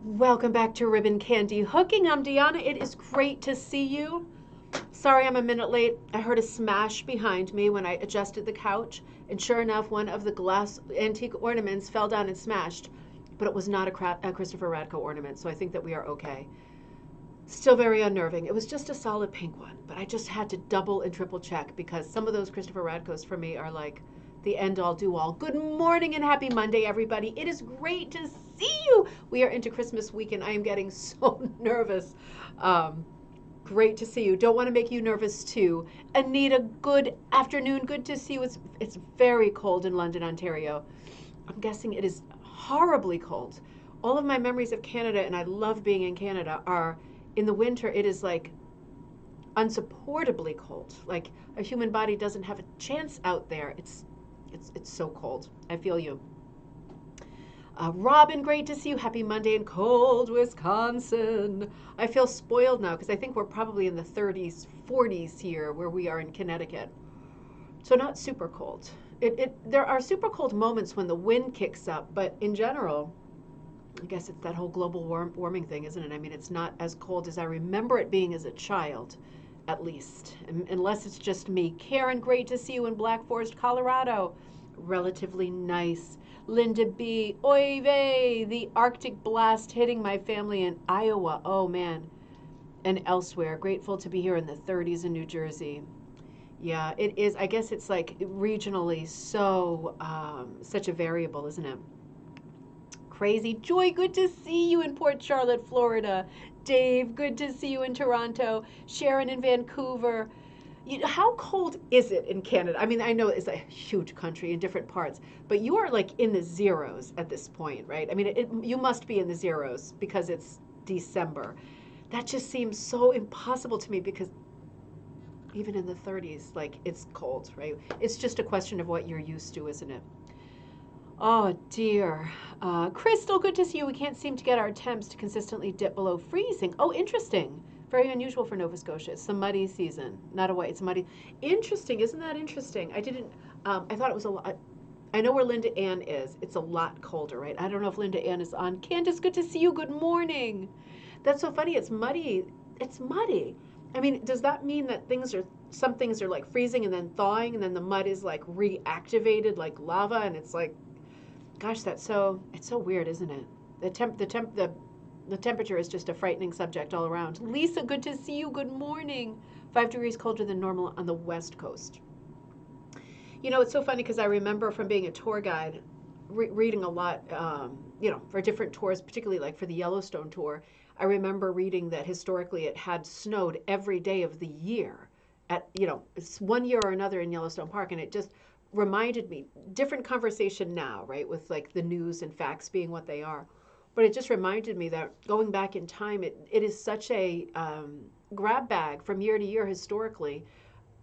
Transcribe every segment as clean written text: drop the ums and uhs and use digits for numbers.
Welcome back to Ribbon Candy Hooking. I'm Deanna. It is great to see you. Sorry I'm a minute late. I heard a smash behind me when I adjusted the couch, and sure enough, one of the glass antique ornaments fell down and smashed. But it was not a Christopher Radko ornament, so I think that we are okay. Still very unnerving. It was just a solid pink one, but I just had to double and triple check because some of those Christopher Radkos for me are like the end all do all. Good morning and happy Monday, everybody. It is great to see you. We are into Christmas week and I am getting so nervous. Um, Great to see you. Don't want to make you nervous too. Anita, good afternoon. Good to see you. It's very cold in London, Ontario. I'm guessing it is horribly cold. All of my memories of Canada, and I love being in Canada, are in the winter. It is like unsupportably cold. Like a human body doesn't have a chance out there. It's so cold. I feel you. Robin, great to see you. Happy Monday in cold Wisconsin. I feel spoiled now because I think we're probably in the 30s, 40s here where we are in Connecticut. So not super cold. There are super cold moments when the wind kicks up, but in general, I guess it's that whole global warming thing, isn't it? I mean, it's not as cold as I remember it being as a child, at least, unless it's just me. Karen, great to see you in Black Forest, Colorado. Relatively nice. Linda B. Oy vey, the Arctic blast hitting my family in Iowa. Oh man, and elsewhere. Grateful to be here in the 30s in New Jersey. Yeah, it is. I guess it's like regionally so such a variable, isn't it? Crazy. Joy, good to see you in Port Charlotte, Florida. Dave, good to see you in Toronto. Sharon in Vancouver. How cold is it in Canada? I mean, I know it's a huge country in different parts, but you are like in the zeros at this point, right? I mean, you must be in the zeros because it's December. That just seems so impossible to me because even in the 30s, like it's cold, right? It's just a question of what you're used to, isn't it? Oh dear. Crystal, good to see you. We can't seem to get our temps to consistently dip below freezing. Oh, interesting. Very unusual for Nova Scotia. It's a muddy season. Not a white, it's a muddy. Interesting. Isn't that interesting? I didn't, I thought it was a lot. I know where Linda Ann is. It's a lot colder, right? I don't know if Linda Ann is on. Candace, good to see you. Good morning. That's so funny. It's muddy. It's muddy. I mean, does that mean that some things are like freezing and then thawing and then the mud is like reactivated like lava and it's like, gosh, it's so weird, isn't it? The temperature is just a frightening subject all around. Lisa, good to see you. Good morning. 5 degrees colder than normal on the West Coast. You know, it's so funny because I remember from being a tour guide, reading a lot, for different tours, particularly like for the Yellowstone tour. I remember reading that historically it had snowed every day of the year it's one year or another in Yellowstone Park. And it just reminded me, different conversation now, right? With like the news and facts being what they are. But it just reminded me that going back in time, it is such a grab bag from year to year historically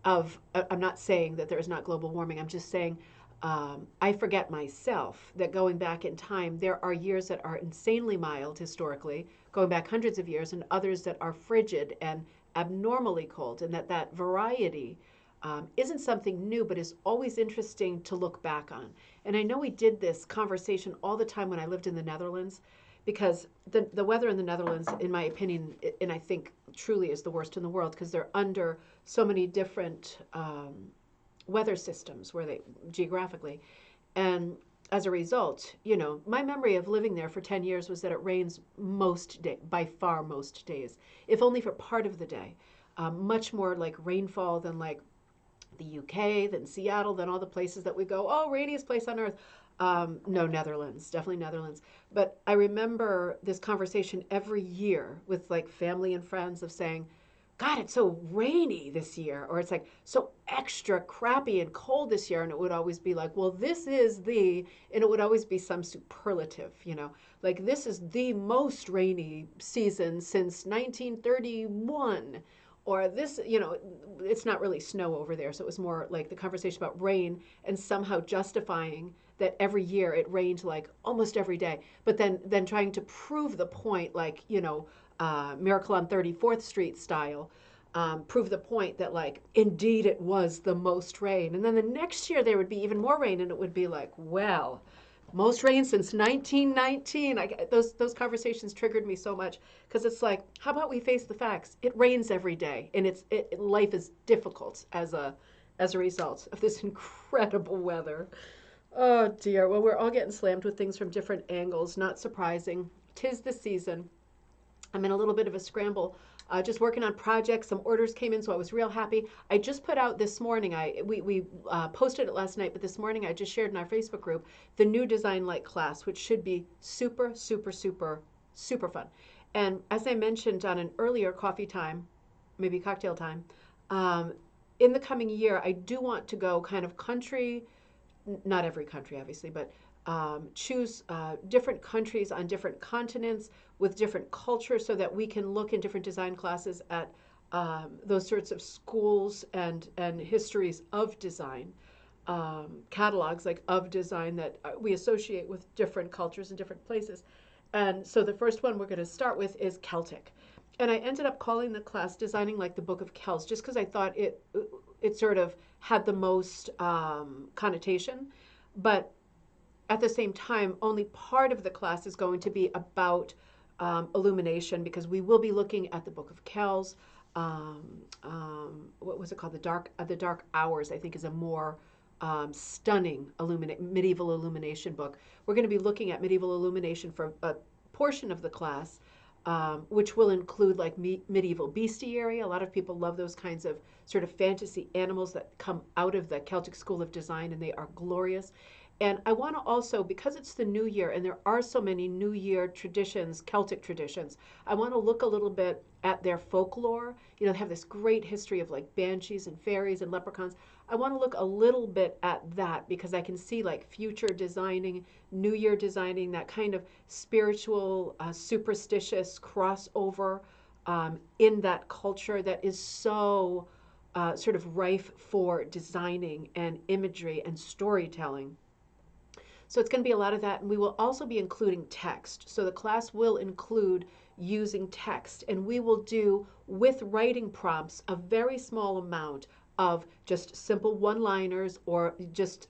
I'm not saying that there is not global warming. I'm just saying I forget myself that going back in time, there are years that are insanely mild historically, going back hundreds of years, and others that are frigid and abnormally cold, and that variety isn't something new, but is always interesting to look back on. And I know we did this conversation all the time when I lived in the Netherlands, because the weather in the Netherlands, in my opinion, and I think truly is the worst in the world, because they're under so many different weather systems where they geographically, and as a result, my memory of living there for 10 years was that it rains by far most days, if only for part of the day. Much more like rainfall than like the UK, than Seattle, than all the places that we go, oh, rainiest place on earth. No, Netherlands, definitely Netherlands. But I remember this conversation every year with like family and friends of saying, God, it's so rainy this year, or it's like so extra crappy and cold this year. And it would always be like, well, and it would always be some superlative, like this is the most rainy season since 1931. Or this, it's not really snow over there. So it was more like the conversation about rain and somehow justifying that every year it rained like almost every day. But then trying to prove the point, like, Miracle on 34th Street style, prove the point that like indeed it was the most rain, and then the next year there would be even more rain, and it would be like, well, Most rain since 1919. Those conversations triggered me so much because it's like, how about we face the facts? It rains every day, and life is difficult as a result of this incredible weather. Oh dear. Well, we're all getting slammed with things from different angles. Not surprising. 'Tis the season. I'm in a little bit of a scramble. Just working on projects. Some orders came in, so I was real happy. I just put out this morning. We posted it last night, but this morning I just shared in our Facebook group the new Design Like class, which should be super, super, super, super fun. And as I mentioned on an earlier coffee time, maybe cocktail time, um, in the coming year, I do want to go kind of country, not every country, obviously, but choose different countries on different continents with different cultures so that we can look in different design classes at those sorts of schools and histories of design, catalogs like of design that we associate with different cultures and different places. And so the first one we're going to start with is Celtic. And I ended up calling the class Designing Like the Book of Kells just because I thought it sort of had the most connotation. But at the same time, only part of the class is going to be about illumination because we will be looking at the Book of Kells. What was it called? The Dark Hours, I think, is a more stunning medieval illumination book. We're going to be looking at medieval illumination for a portion of the class, which will include like medieval bestiary. A lot of people love those kinds of sort of fantasy animals that come out of the Celtic School of Design, and they are glorious. And I want to also, because it's the new year and there are so many new year traditions, Celtic traditions, I want to look a little bit at their folklore. You know, they have this great history of like banshees and fairies and leprechauns. I want to look a little bit at that because I can see like future designing, new year designing, that kind of spiritual, superstitious crossover in that culture that is so sort of rife for designing and imagery and storytelling. So it's going to be a lot of that. And we will also be including text. So the class will include using text. And we will do, with writing prompts, a very small amount of just simple one-liners or just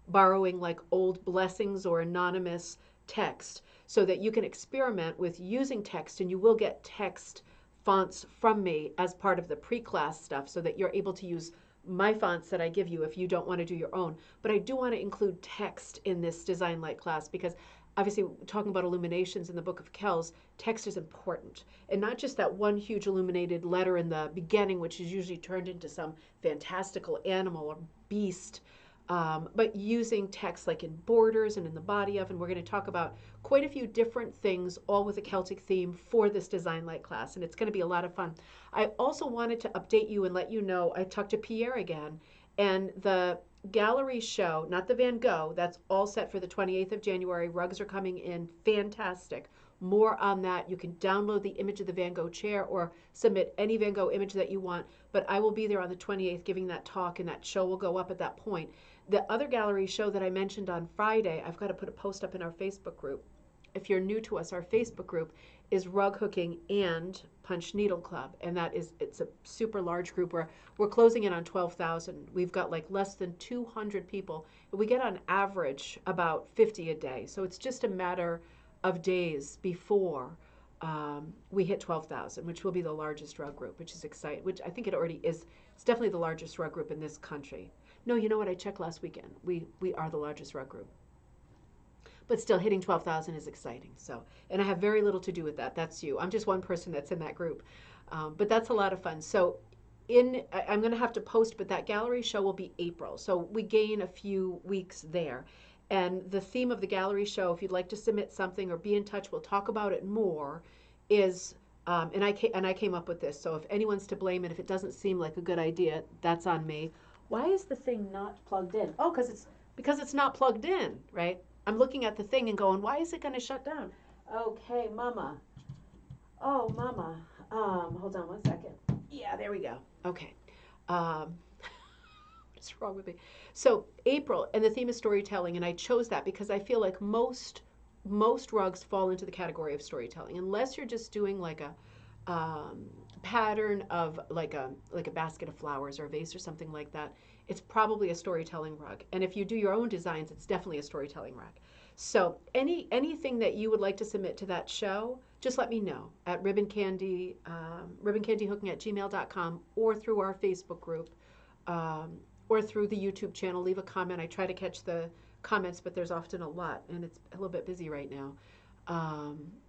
borrowing like old blessings or anonymous text so that you can experiment with using text, and you will get text fonts from me as part of the pre-class stuff so that you're able to use my fonts that I give you if you don't want to do your own. But I do want to include text in this Design Light class because obviously talking about illuminations in the Book of Kells, text is important. And not just that one huge illuminated letter in the beginning, which is usually turned into some fantastical animal or beast, but using text like in borders and in the body of, and we're going to talk about quite a few different things, all with a Celtic theme for this Design Light class, and it's going to be a lot of fun. I also wanted to update you and let you know I talked to Pierre again, and the gallery show, not the Van Gogh, that's all set for the 28th of January. Rugs are coming in fantastic. More on that. You can download the image of the Van Gogh chair or submit any Van Gogh image that you want, but I will be there on the 28th giving that talk, and that show will go up at that point. The other gallery show that I mentioned on Friday, I've got to put a post up in our Facebook group. If you're new to us, our Facebook group is Rug Hooking and Punch Needle Club, and it's a super large group where we're closing in on 12,000. We've got like less than 200 people, and we get on average about 50 a day. So it's just a matter of days before we hit 12,000, which will be the largest rug group, which is exciting. Which I think it already is. It's definitely the largest rug group in this country. No, you know what? I checked last weekend. We are the largest rug group. But still, hitting 12,000 is exciting. So, and I have very little to do with that. That's you. I'm just one person that's in that group. But that's a lot of fun. So I'm going to have to post, but that gallery show will be April. So we gain a few weeks there. And the theme of the gallery show, if you'd like to submit something or be in touch, we'll talk about it more, is, and I came up with this. So if anyone's to blame and if it doesn't seem like a good idea, that's on me. Why is the thing not plugged in? Oh, because it's not plugged in, right? I'm looking at the thing and going, why is it going to shut down? Okay, Mama. Oh, Mama. Hold on one second. Yeah, there we go. Okay. What's wrong with me? So April, and the theme is storytelling, and I chose that because I feel like most rugs fall into the category of storytelling, unless you're just doing like a pattern of like a basket of flowers or a vase or something like that. It's probably a storytelling rug. And if you do your own designs, it's definitely a storytelling rug. So anything that you would like to submit to that show, just let me know at ribboncandyhooking@gmail.com, or through our Facebook group, or through the YouTube channel. Leave a comment. I try to catch the comments, but there's often a lot, and it's a little bit busy right now.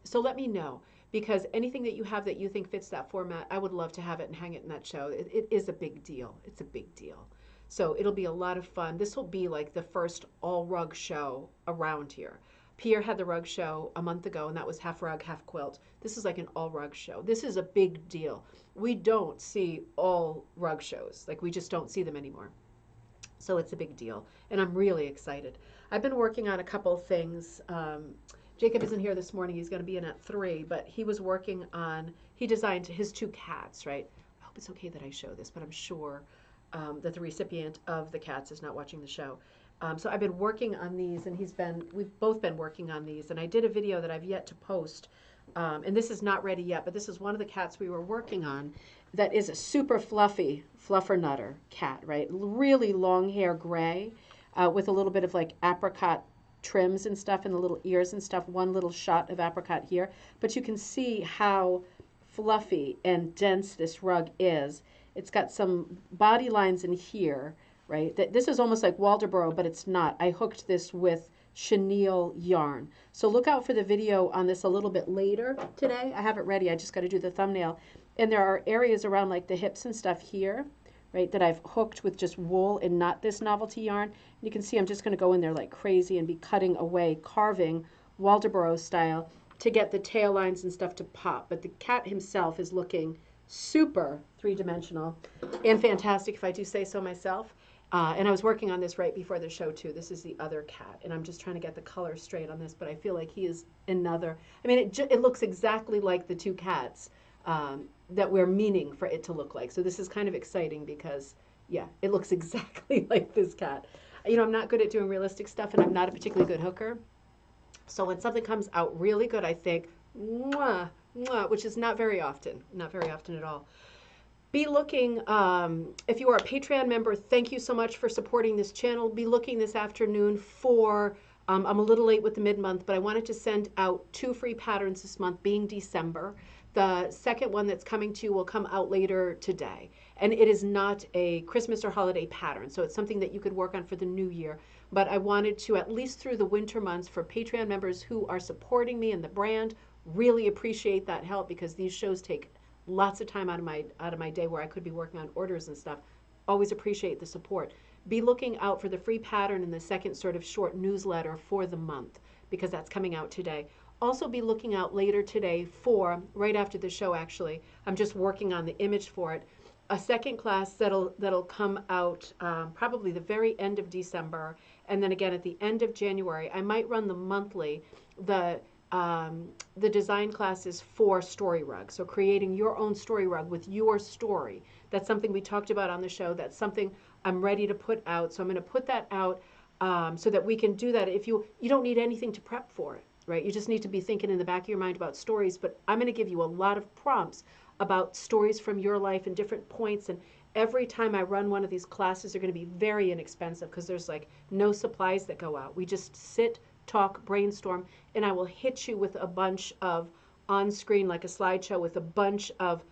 So let me know, because anything that you have that you think fits that format, I would love to have it and hang it in that show. It is a big deal. It's a big deal. So it'll be a lot of fun. This will be like the first all rug show around here. Pierre had the rug show a month ago, and that was half rug, half quilt. This is like an all rug show. This is a big deal. We don't see all rug shows. Like, we just don't see them anymore. So it's a big deal, and I'm really excited. I've been working on a couple of things. Jacob isn't here this morning. He's going to be in at 3, but he was working on, he designed his 2 cats, right? I hope it's okay that I show this, but I'm sure that the recipient of the cats is not watching the show. So I've been working on these, and we've both been working on these, and I did a video that I've yet to post, and this is not ready yet, but this is one of the cats we were working on that is a super fluffy fluffernutter cat, right? Really long hair gray, with a little bit of like apricot trims and stuff in the little ears and stuff, one little shot of apricot here, but you can see how fluffy and dense this rug is. It's got some body lines in here, right? This is almost like Waldoboro, but it's not. I hooked this with chenille yarn. So look out for the video on this a little bit later today. I have it ready. I just got to do the thumbnail. And there are areas around like the hips and stuff here, right, that I've hooked with just wool and not this novelty yarn. And you can see I'm just going to go in there like crazy and be cutting away, carving Waldoboro style to get the tail lines and stuff to pop. But the cat himself is looking super three-dimensional and fantastic, if I do say so myself. And I was working on this right before the show too. This is the other cat, and I'm just trying to get the color straight on this, but I feel like he is another. I mean, it looks exactly like the 2 cats that we're meaning for it to look like. So this is kind of exciting because, yeah, it looks exactly like this cat. You know, I'm not good at doing realistic stuff, and I'm not a particularly good hooker. So when something comes out really good, I think, mwah, mwah, which is not very often at all. Be looking, if you are a Patreon member, thank you so much for supporting this channel. Be looking this afternoon for, I'm a little late with the mid-month, but I wanted to send out 2 free patterns this month, being December. The second one that's coming to you will come out later today. And it is not a Christmas or holiday pattern, so it's something that you could work on for the new year. But I wanted to, at least through the winter months, for Patreon members who are supporting me and the brand, really appreciate that help, because these shows take lots of time out of my day where I could be working on orders and stuff. Always appreciate the support. Be looking out for the free pattern and the second sort of short newsletter for the month, because that's coming out today. Also be looking out later today for, right after the show actually, I'm just working on the image for it, a second class that'll come out probably the very end of December, and then again at the end of January. I might run the monthly. The design class is for story rug, so creating your own story rug with your story. That's something we talked about on the show. That's something I'm ready to put out. So I'm going to put that out so that we can do that. If you don't need anything to prep for it, right? You just need to be thinking in the back of your mind about stories. But I'm going to give you a lot of prompts about stories from your life and different points. And every time I run one of these classes, they're going to be very inexpensive because there's like no supplies that go out. We just sit, talk, brainstorm, and I will hit you with a bunch of on-screen, like a slideshow, with a bunch of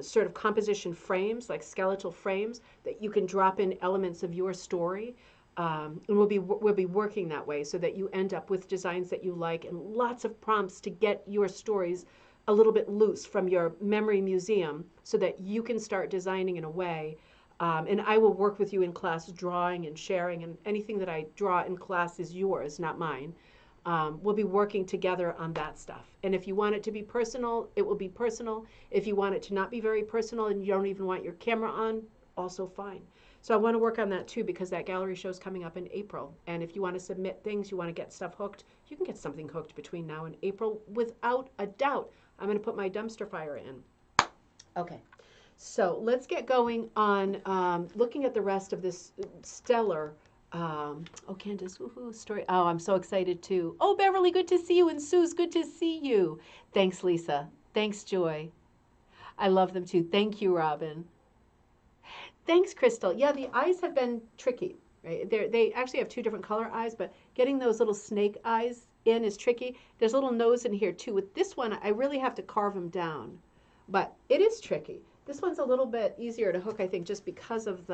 sort of composition frames, like skeletal frames, that you can drop in elements of your story. And we'll be working that way so that you end up with designs that you like, and lots of prompts to get your stories a little bit loose from your memory museum so that you can start designing in a way. And I will work with you in class, drawing and sharing, and anything that I draw in class is yours, not mine. We'll be working together on that stuff. And if you want it to be personal, it will be personal. If you want it to not be very personal and you don't even want your camera on, also fine. So I want to work on that too, because that gallery show is coming up in April. And if you want to submit things, you want to get stuff hooked, you can get something hooked between now and April without a doubt. I'm going to put my dumpster fire in. Okay. So let's get going on looking at the rest of this stellar, oh, Candace, woohoo, story. Oh, I'm so excited too. Oh, Beverly, good to see you. And Suze, good to see you. Thanks, Lisa. Thanks, Joy. I love them too. Thank you, Robin. Thanks, Crystal. Yeah, the eyes have been tricky, right? They actually have 2 different color eyes, but Getting those little snake eyes in is tricky. There's a little nose in here too. With this one, I really have to carve them down, but it is tricky. This one's a little bit easier to hook, I think, just because of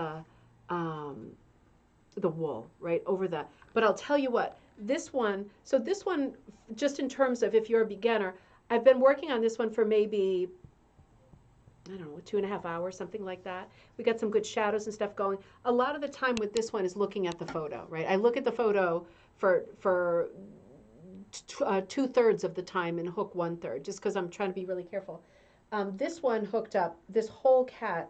um, the wool, right, over the, but I'll tell you what, this one, so this one, just in terms of if you're a beginner, I've been working on this one for maybe, I don't know, 2.5 hours, something like that. We got some good shadows and stuff going. A lot of the time with this one is looking at the photo, right? I look at the photo for 2/3 of the time and hook 1/3, just because I'm trying to be really careful. This one hooked up, this whole cat,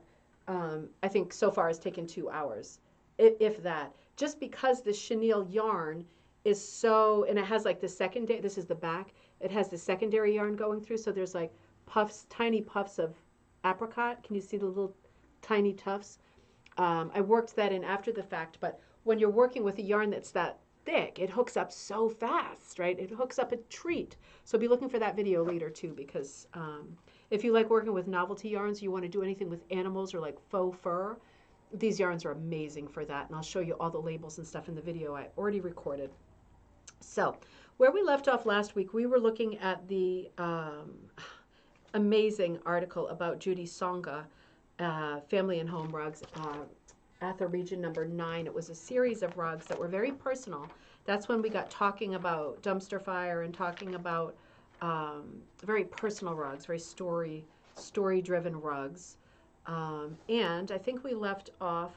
I think so far has taken 2 hours, if that. Just because the chenille yarn is so, and it has like the secondary, this is the back, it has the secondary yarn going through, so there's like puffs, tiny puffs of apricot. Can you see the little tiny tufts? I worked that in after the fact, but when you're working with a yarn that's that thick, it hooks up so fast, right? It hooks up a treat. So be looking for that video later too, because if you like working with novelty yarns, you want to do anything with animals or like faux fur, these yarns are amazing for that. And I'll show you all the labels and stuff in the video I already recorded. So where we left off last week, we were looking at the amazing article about Judy Songa, Family and Home Rugs, ATHA region number 9. It was a series of rugs that were very personal. That's when we got talking about dumpster fire and talking about very personal rugs, very story-driven rugs. And I think we left off,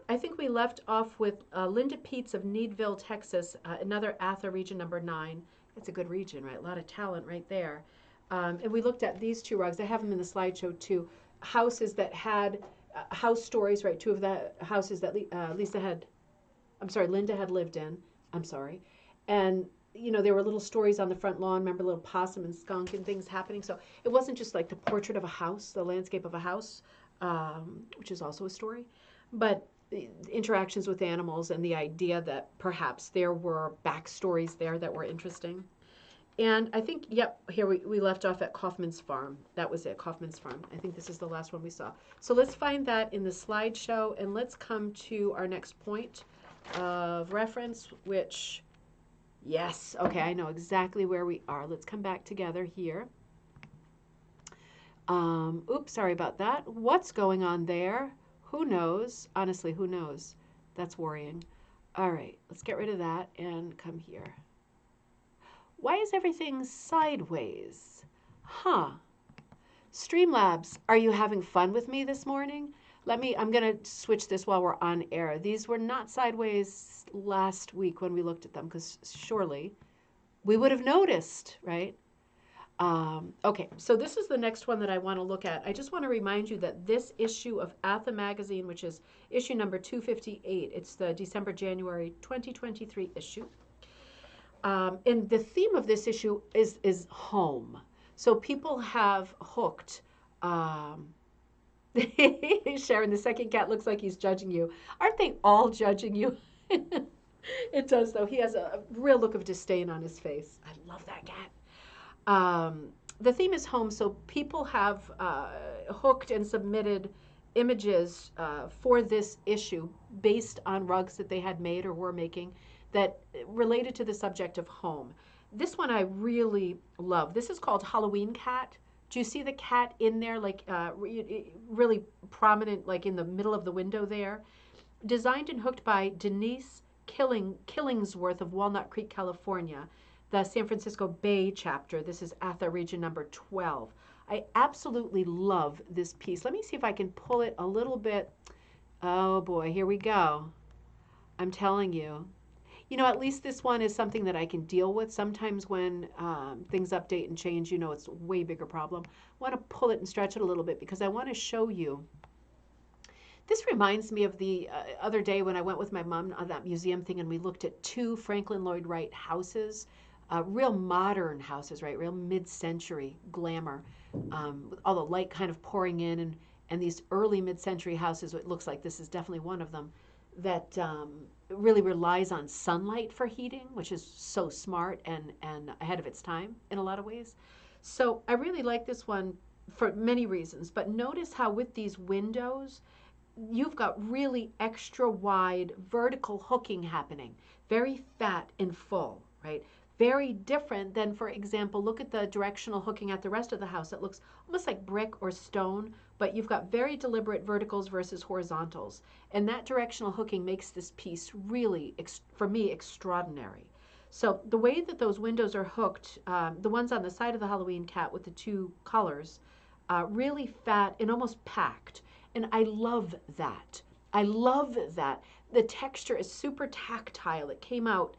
I think we left off with Linda Peets of Needville, Texas, another ATHA region number 9. It's a good region, right? A lot of talent right there. And we looked at these 2 rugs. I have them in the slideshow too. Houses that had house stories, right? 2 of the houses that Linda had lived in. I'm sorry. And, you know, there were little stories on the front lawn. Remember, little possum and skunk and things happening. So it wasn't just like the portrait of a house, the landscape of a house, which is also a story, but the interactions with animals and the idea that perhaps there were backstories there that were interesting. And I think, here we left off at Kaufman's Farm. That was it, Kaufman's Farm. I think this is the last one we saw. So let's find that in the slideshow, and let's come to our next point of reference, which, yes, okay, I know exactly where we are. Let's come back together here. Oops, sorry about that. What's going on there? Who knows? Honestly, who knows? That's worrying. All right, let's get rid of that and come here. Why is everything sideways? Huh. Streamlabs, are you having fun with me this morning? I'm going to switch this while we're on air. These were not sideways last week when we looked at them, because surely we would have noticed, right? Okay, so this is the next one that I want to look at. I just want to remind you that this issue of ATHA Magazine, which is issue number 258, it's the December-January 2023 issue. And the theme of this issue is home. So people have hooked. Sharon, the second cat looks like he's judging you. Aren't they all judging you? It does, though. He has a real look of disdain on his face. I love that cat. The theme is home, so people have hooked and submitted images for this issue based on rugs that they had made or were making that related to the subject of home. This one I really love. This is called Halloween Cat. Do you see the cat in there, like really prominent, like in the middle of the window there? Designed and hooked by Denise Killingsworth of Walnut Creek, California, the San Francisco Bay chapter. This is ATHA region number 12. I absolutely love this piece. Let me see if I can pull it a little bit. Oh boy, here we go. I'm telling you. You know, at least this one is something that I can deal with. Sometimes when things update and change, you know, it's a way bigger problem. I want to pull it and stretch it a little bit because I want to show you. This reminds me of the other day when I went with my mom on that museum thing and we looked at 2 Franklin Lloyd Wright houses, real modern houses, right? Real mid-century glamour, with all the light kind of pouring in and these early mid-century houses. It looks like this is definitely one of them that really relies on sunlight for heating, which is so smart and ahead of its time in a lot of ways. So I really like this one for many reasons, but notice how with these windows, you've got really extra wide vertical hooking happening, very fat and full, right? Very different than, for example, look at the directional hooking at the rest of the house. It looks almost like brick or stone, but you've got very deliberate verticals versus horizontals. And that directional hooking makes this piece really, for me, extraordinary. So the way that those windows are hooked, the ones on the side of the Halloween cat with the two colors, really fat and almost packed. And I love that. I love that. The texture is super tactile. It came out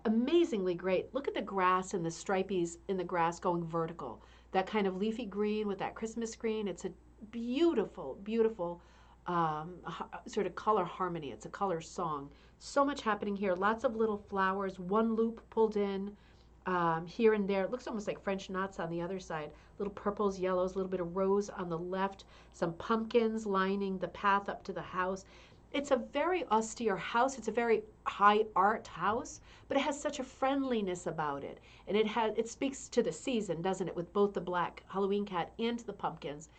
amazingly great. Look at the grass and the stripies in the grass going vertical. That kind of leafy green with that Christmas green. It's a beautiful, beautiful sort of color harmony. It's a color song. So much happening here. Lots of little flowers. One loop pulled in here and there. It looks almost like French knots on the other side. Little purples, yellows, a little bit of rose on the left. Some pumpkins lining the path up to the house. It's a very austere house. It's a very high art house, but it has such a friendliness about it. And it speaks to the season, doesn't it, with both the black Halloween cat and the pumpkins.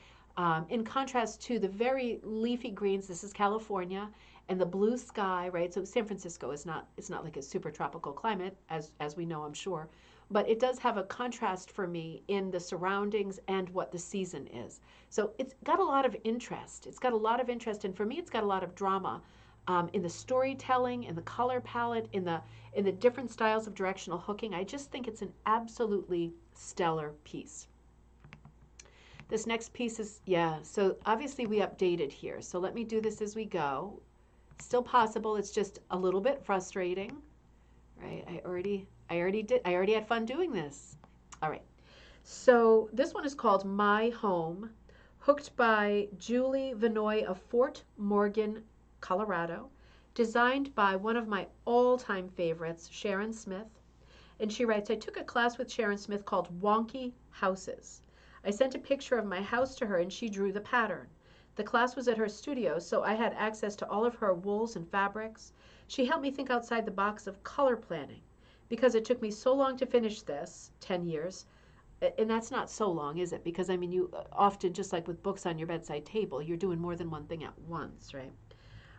In contrast to the very leafy greens, this is California, and the blue sky, right? So San Francisco is not, it's not like a super tropical climate, as we know, I'm sure. But it does have a contrast for me in the surroundings and what the season is. So it's got a lot of interest. It's got a lot of interest, and for me, it's got a lot of drama in the storytelling, in the color palette, in the different styles of directional hooking. I just think it's an absolutely stellar piece. This next piece is, yeah, so obviously we updated here. So let me do this as we go. Still possible, it's just a little bit frustrating, right? I already had fun doing this. All right. So this one is called My Home, hooked by Julie Vinoy of Fort Morgan, Colorado, designed by one of my all-time favorites, Sharon Smith. And she writes, I took a class with Sharon Smith called Wonky Houses. I sent a picture of my house to her and she drew the pattern. The class was at her studio, so I had access to all of her wools and fabrics. She helped me think outside the box of color planning. Because it took me so long to finish this, 10 years, and that's not so long, is it? Because, I mean, you often, just like with books on your bedside table, you're doing more than one thing at once, right?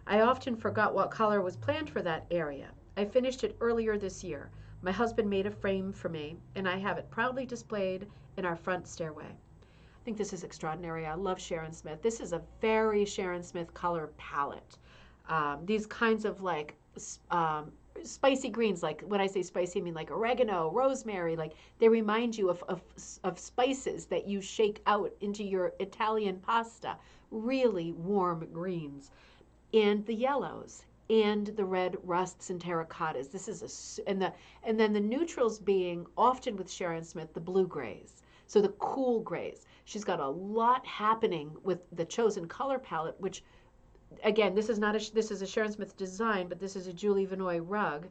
I often forgot what color was planned for that area. I finished it earlier this year. My husband made a frame for me, and I have it proudly displayed in our front stairway. I think this is extraordinary. I love Sharon Smith. This is a very Sharon Smith color palette. These kinds of like spicy greens, like when I say spicy, I mean like oregano, rosemary, like they remind you of spices that you shake out into your Italian pasta. Really warm greens. And the yellows and the red rusts and terracottas. This is and then the neutrals being often with Sharon Smith, the blue grays. So the cool grays. She's got a lot happening with the chosen color palette, which again, this is a Sharon Smith design, but this is a Julie Vinoy rug.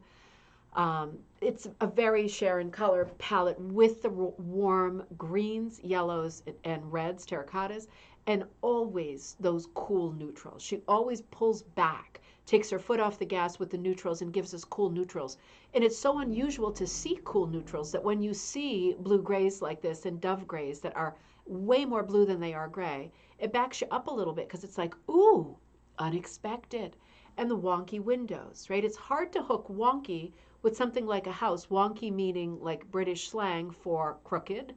It's a very Sharon color palette with the warm greens, yellows, and reds, terracottas, and always those cool neutrals. She always pulls back, takes her foot off the gas with the neutrals and gives us cool neutrals. And it's so unusual to see cool neutrals that when you see blue grays like this and dove grays that are way more blue than they are gray, it backs you up a little bit because it's like, ooh, unexpected. And the wonky windows, right? It's hard to hook wonky with something like a house, wonky meaning like British slang for crooked.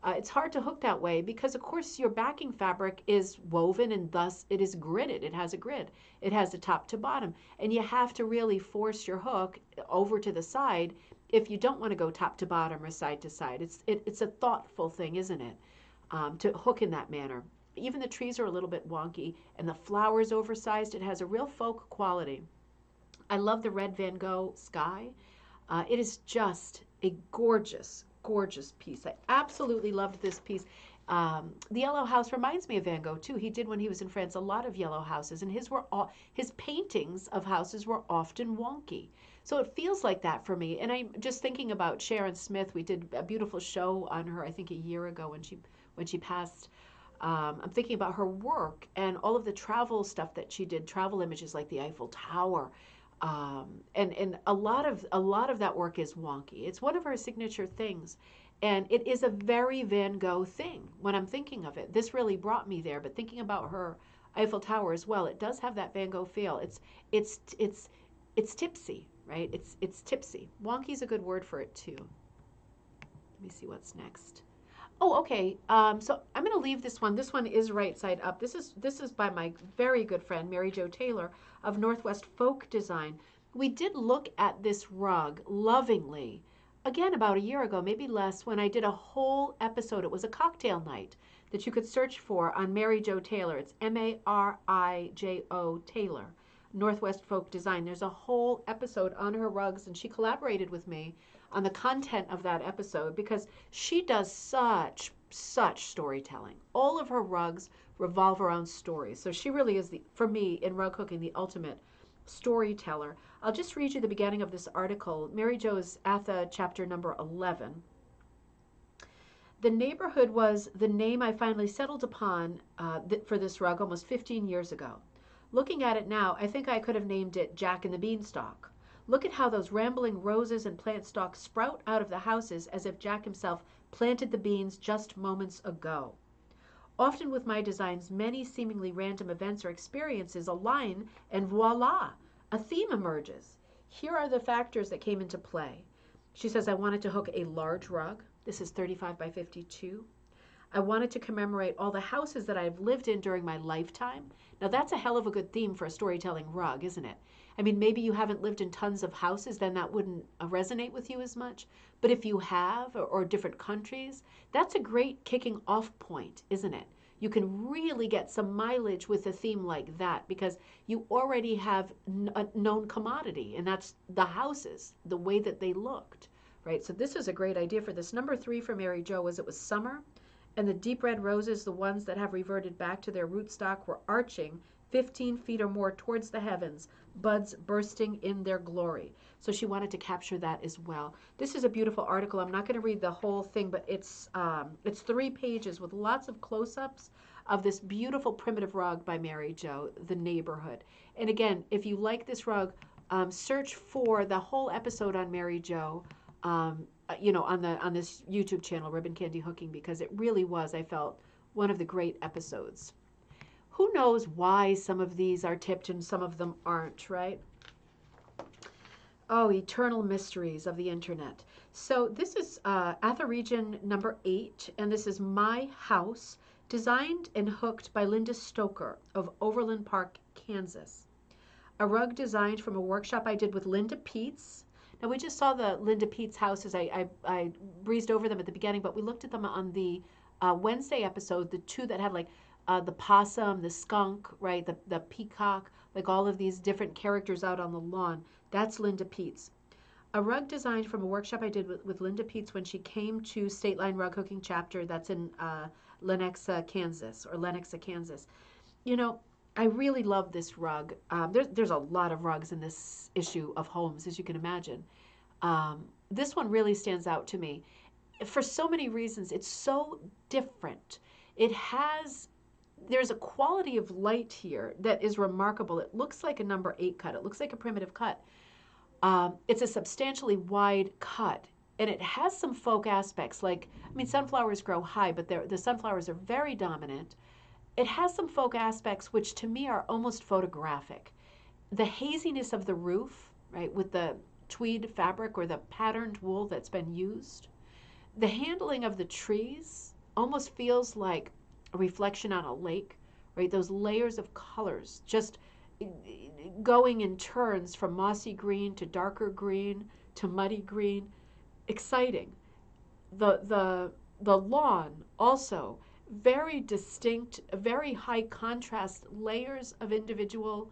It's hard to hook that way because, of course, your backing fabric is woven and thus it is gridded. It has a grid. It has a top to bottom. And you have to really force your hook over to the side if you don't want to go top to bottom or side to side. It's a thoughtful thing, isn't it, to hook in that manner. Even the trees are a little bit wonky and the flowers oversized. It has a real folk quality. I love the red Van Gogh sky. It is just a gorgeous, gorgeous piece. I absolutely loved this piece. The yellow house reminds me of Van Gogh too. He did, when he was in France, a lot of yellow houses, and his paintings of houses were often wonky. So it feels like that for me. And I'm just thinking about Sharon Smith. We did a beautiful show on her, I think, a year ago when she passed. I'm thinking about her work and all of the travel stuff that she did, travel images like the Eiffel Tower. And a lot of that work is wonky. It's one of her signature things. And it is a very Van Gogh thing when I'm thinking of it. This really brought me there. But thinking about her, Eiffel Tower as well. It does have that Van Gogh feel. It's it's it's tipsy, right? It's tipsy. Wonky's a good word for it too. Let me see what's next. Oh, okay. So I'm going to leave this one. This one is right side up. This is by my very good friend Mary Jo Taylor of Northwest Folk Design. We did look at this rug lovingly again about a year ago, maybe less, when I did a whole episode. It was a cocktail night that you could search for on Mary Jo Taylor. It's Marijo Taylor, Northwest Folk Design. There's a whole episode on her rugs, and she collaborated with me on the content of that episode because she does such storytelling. All of her rugs revolve around stories. So she really is, for me, in rug hooking, the ultimate storyteller. I'll just read you the beginning of this article, Mary Jo's ATHA chapter number 11. The neighborhood was the name I finally settled upon for this rug almost 15 years ago. Looking at it now, I think I could have named it Jack and the Beanstalk. Look at how those rambling roses and plant stalks sprout out of the houses as if Jack himself planted the beans just moments ago. Often with my designs, many seemingly random events or experiences align, and voila, a theme emerges. Here are the factors that came into play. She says, I wanted to hook a large rug. This is 35 by 52. I wanted to commemorate all the houses that I've lived in during my lifetime. Now that's a hell of a good theme for a storytelling rug, isn't it? I mean, maybe you haven't lived in tons of houses, then that wouldn't resonate with you as much. But if you have, or different countries, that's a great kicking off point, isn't it? You can really get some mileage with a theme like that because you already have a known commodity, and that's the houses, the way that they looked, right? So this is a great idea for this. Number 3 for Mary Jo was it was summer, and the deep red roses, the ones that have reverted back to their rootstock, were arching 15 feet or more towards the heavens, buds bursting in their glory. So she wanted to capture that as well. This is a beautiful article. I'm not going to read the whole thing, but it's 3 pages with lots of close-ups of this beautiful primitive rug by Mary Jo, The Neighborhood. And again, if you like this rug, search for the whole episode on Mary Jo, on this YouTube channel, Ribbon Candy Hooking, because it really was, I felt, one of the great episodes. Who knows why some of these are tipped and some of them aren't, right? Oh, eternal mysteries of the internet. So this is ATHA region number 8, and this is My House, designed and hooked by Linda Stoker of Overland Park, Kansas. A rug designed from a workshop I did with Linda Peets. Now, we just saw the Linda Peets houses. I breezed over them at the beginning, but we looked at them on the Wednesday episode, the 2 that had like the possum, the skunk, right, the peacock, like all of these different characters out on the lawn. That's Linda Peets. A rug designed from a workshop I did with Linda Peets when she came to State Line Rug Hooking Chapter. That's in Lenexa, Kansas. You know, I really love this rug. There's a lot of rugs in this issue of Homes, as you can imagine. This one really stands out to me. For so many reasons, it's so different. There's a quality of light here that is remarkable. It looks like a number 8 cut. It looks like a primitive cut. It's a substantially wide cut, and it has some folk aspects. Like, I mean, sunflowers grow high, but the sunflowers are very dominant. It has some folk aspects which to me are almost photographic. The haziness of the roof, right, with the tweed fabric or the patterned wool that's been used. The handling of the trees almost feels like a reflection on a lake, right? Those layers of colors just going in turns from mossy green to darker green to muddy green. Exciting. The lawn also very distinct, very high contrast layers of individual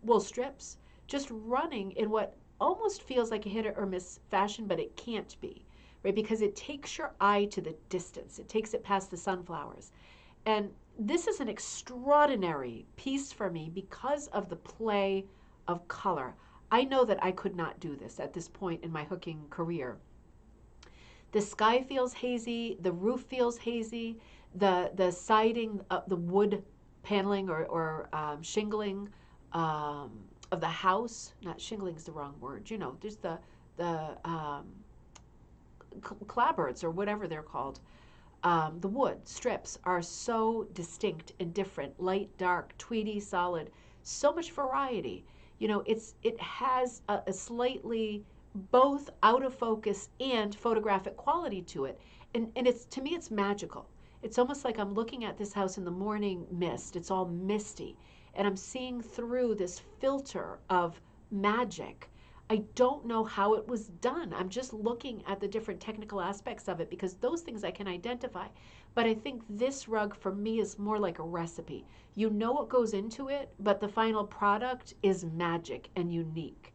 wool strips just running in what almost feels like a hit or miss fashion, but it can't be, right? Because it takes your eye to the distance. It takes it past the sunflowers. And this is an extraordinary piece for me because of the play of color. I know that I could not do this at this point in my hooking career. The sky feels hazy, the roof feels hazy, the siding, the wood paneling or shingling of the house, not shingling is the wrong word, you know, there's the clapboards or whatever they're called. The wood strips are so distinct and different, light, dark, tweedy, solid, so much variety. It has a slightly both out of focus and photographic quality to it. And it's, to me, it's magical. It's almost like I'm looking at this house in the morning mist. It's all misty. And I'm seeing through this filter of magic. I don't know how it was done. I'm just looking at the different technical aspects of it because those things I can identify. But I think this rug for me is more like a recipe. You know what goes into it, but the final product is magic and unique.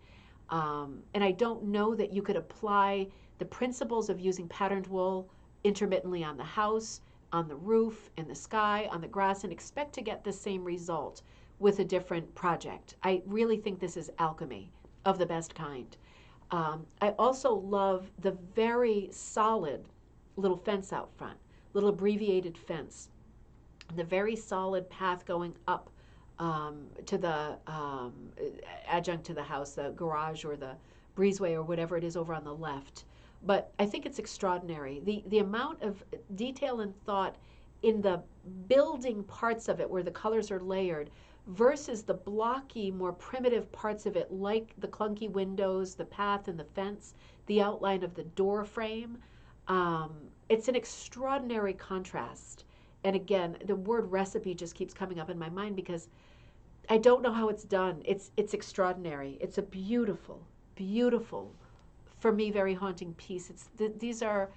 And I don't know that you could apply the principles of using patterned wool intermittently on the house, on the roof, in the sky, on the grass, and expect to get the same result with a different project. I really think this is alchemy of the best kind. I also love the very solid little fence out front, little abbreviated fence, the very solid path going up to the adjunct to the house, the garage or the breezeway or whatever it is over on the left. But I think it's extraordinary. The amount of detail and thought in the building parts of it where the colors are layered versus the blocky, more primitive parts of it, like the clunky windows, the path and the fence, the outline of the door frame. It's an extraordinary contrast. And again, the word recipe just keeps coming up in my mind because I don't know how it's done. It's extraordinary. It's a beautiful, beautiful, for me, very haunting piece. These are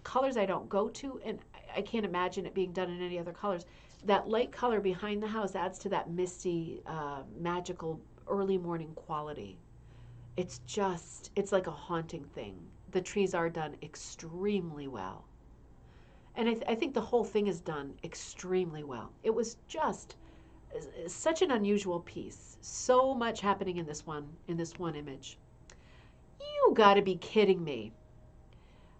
colors I don't go to, and I can't imagine it being done in any other colors. That light color behind the house adds to that misty, magical, early morning quality. It's like a haunting thing. The trees are done extremely well. And I think the whole thing is done extremely well. It was just such an unusual piece. So much happening in this one image. You gotta be kidding me.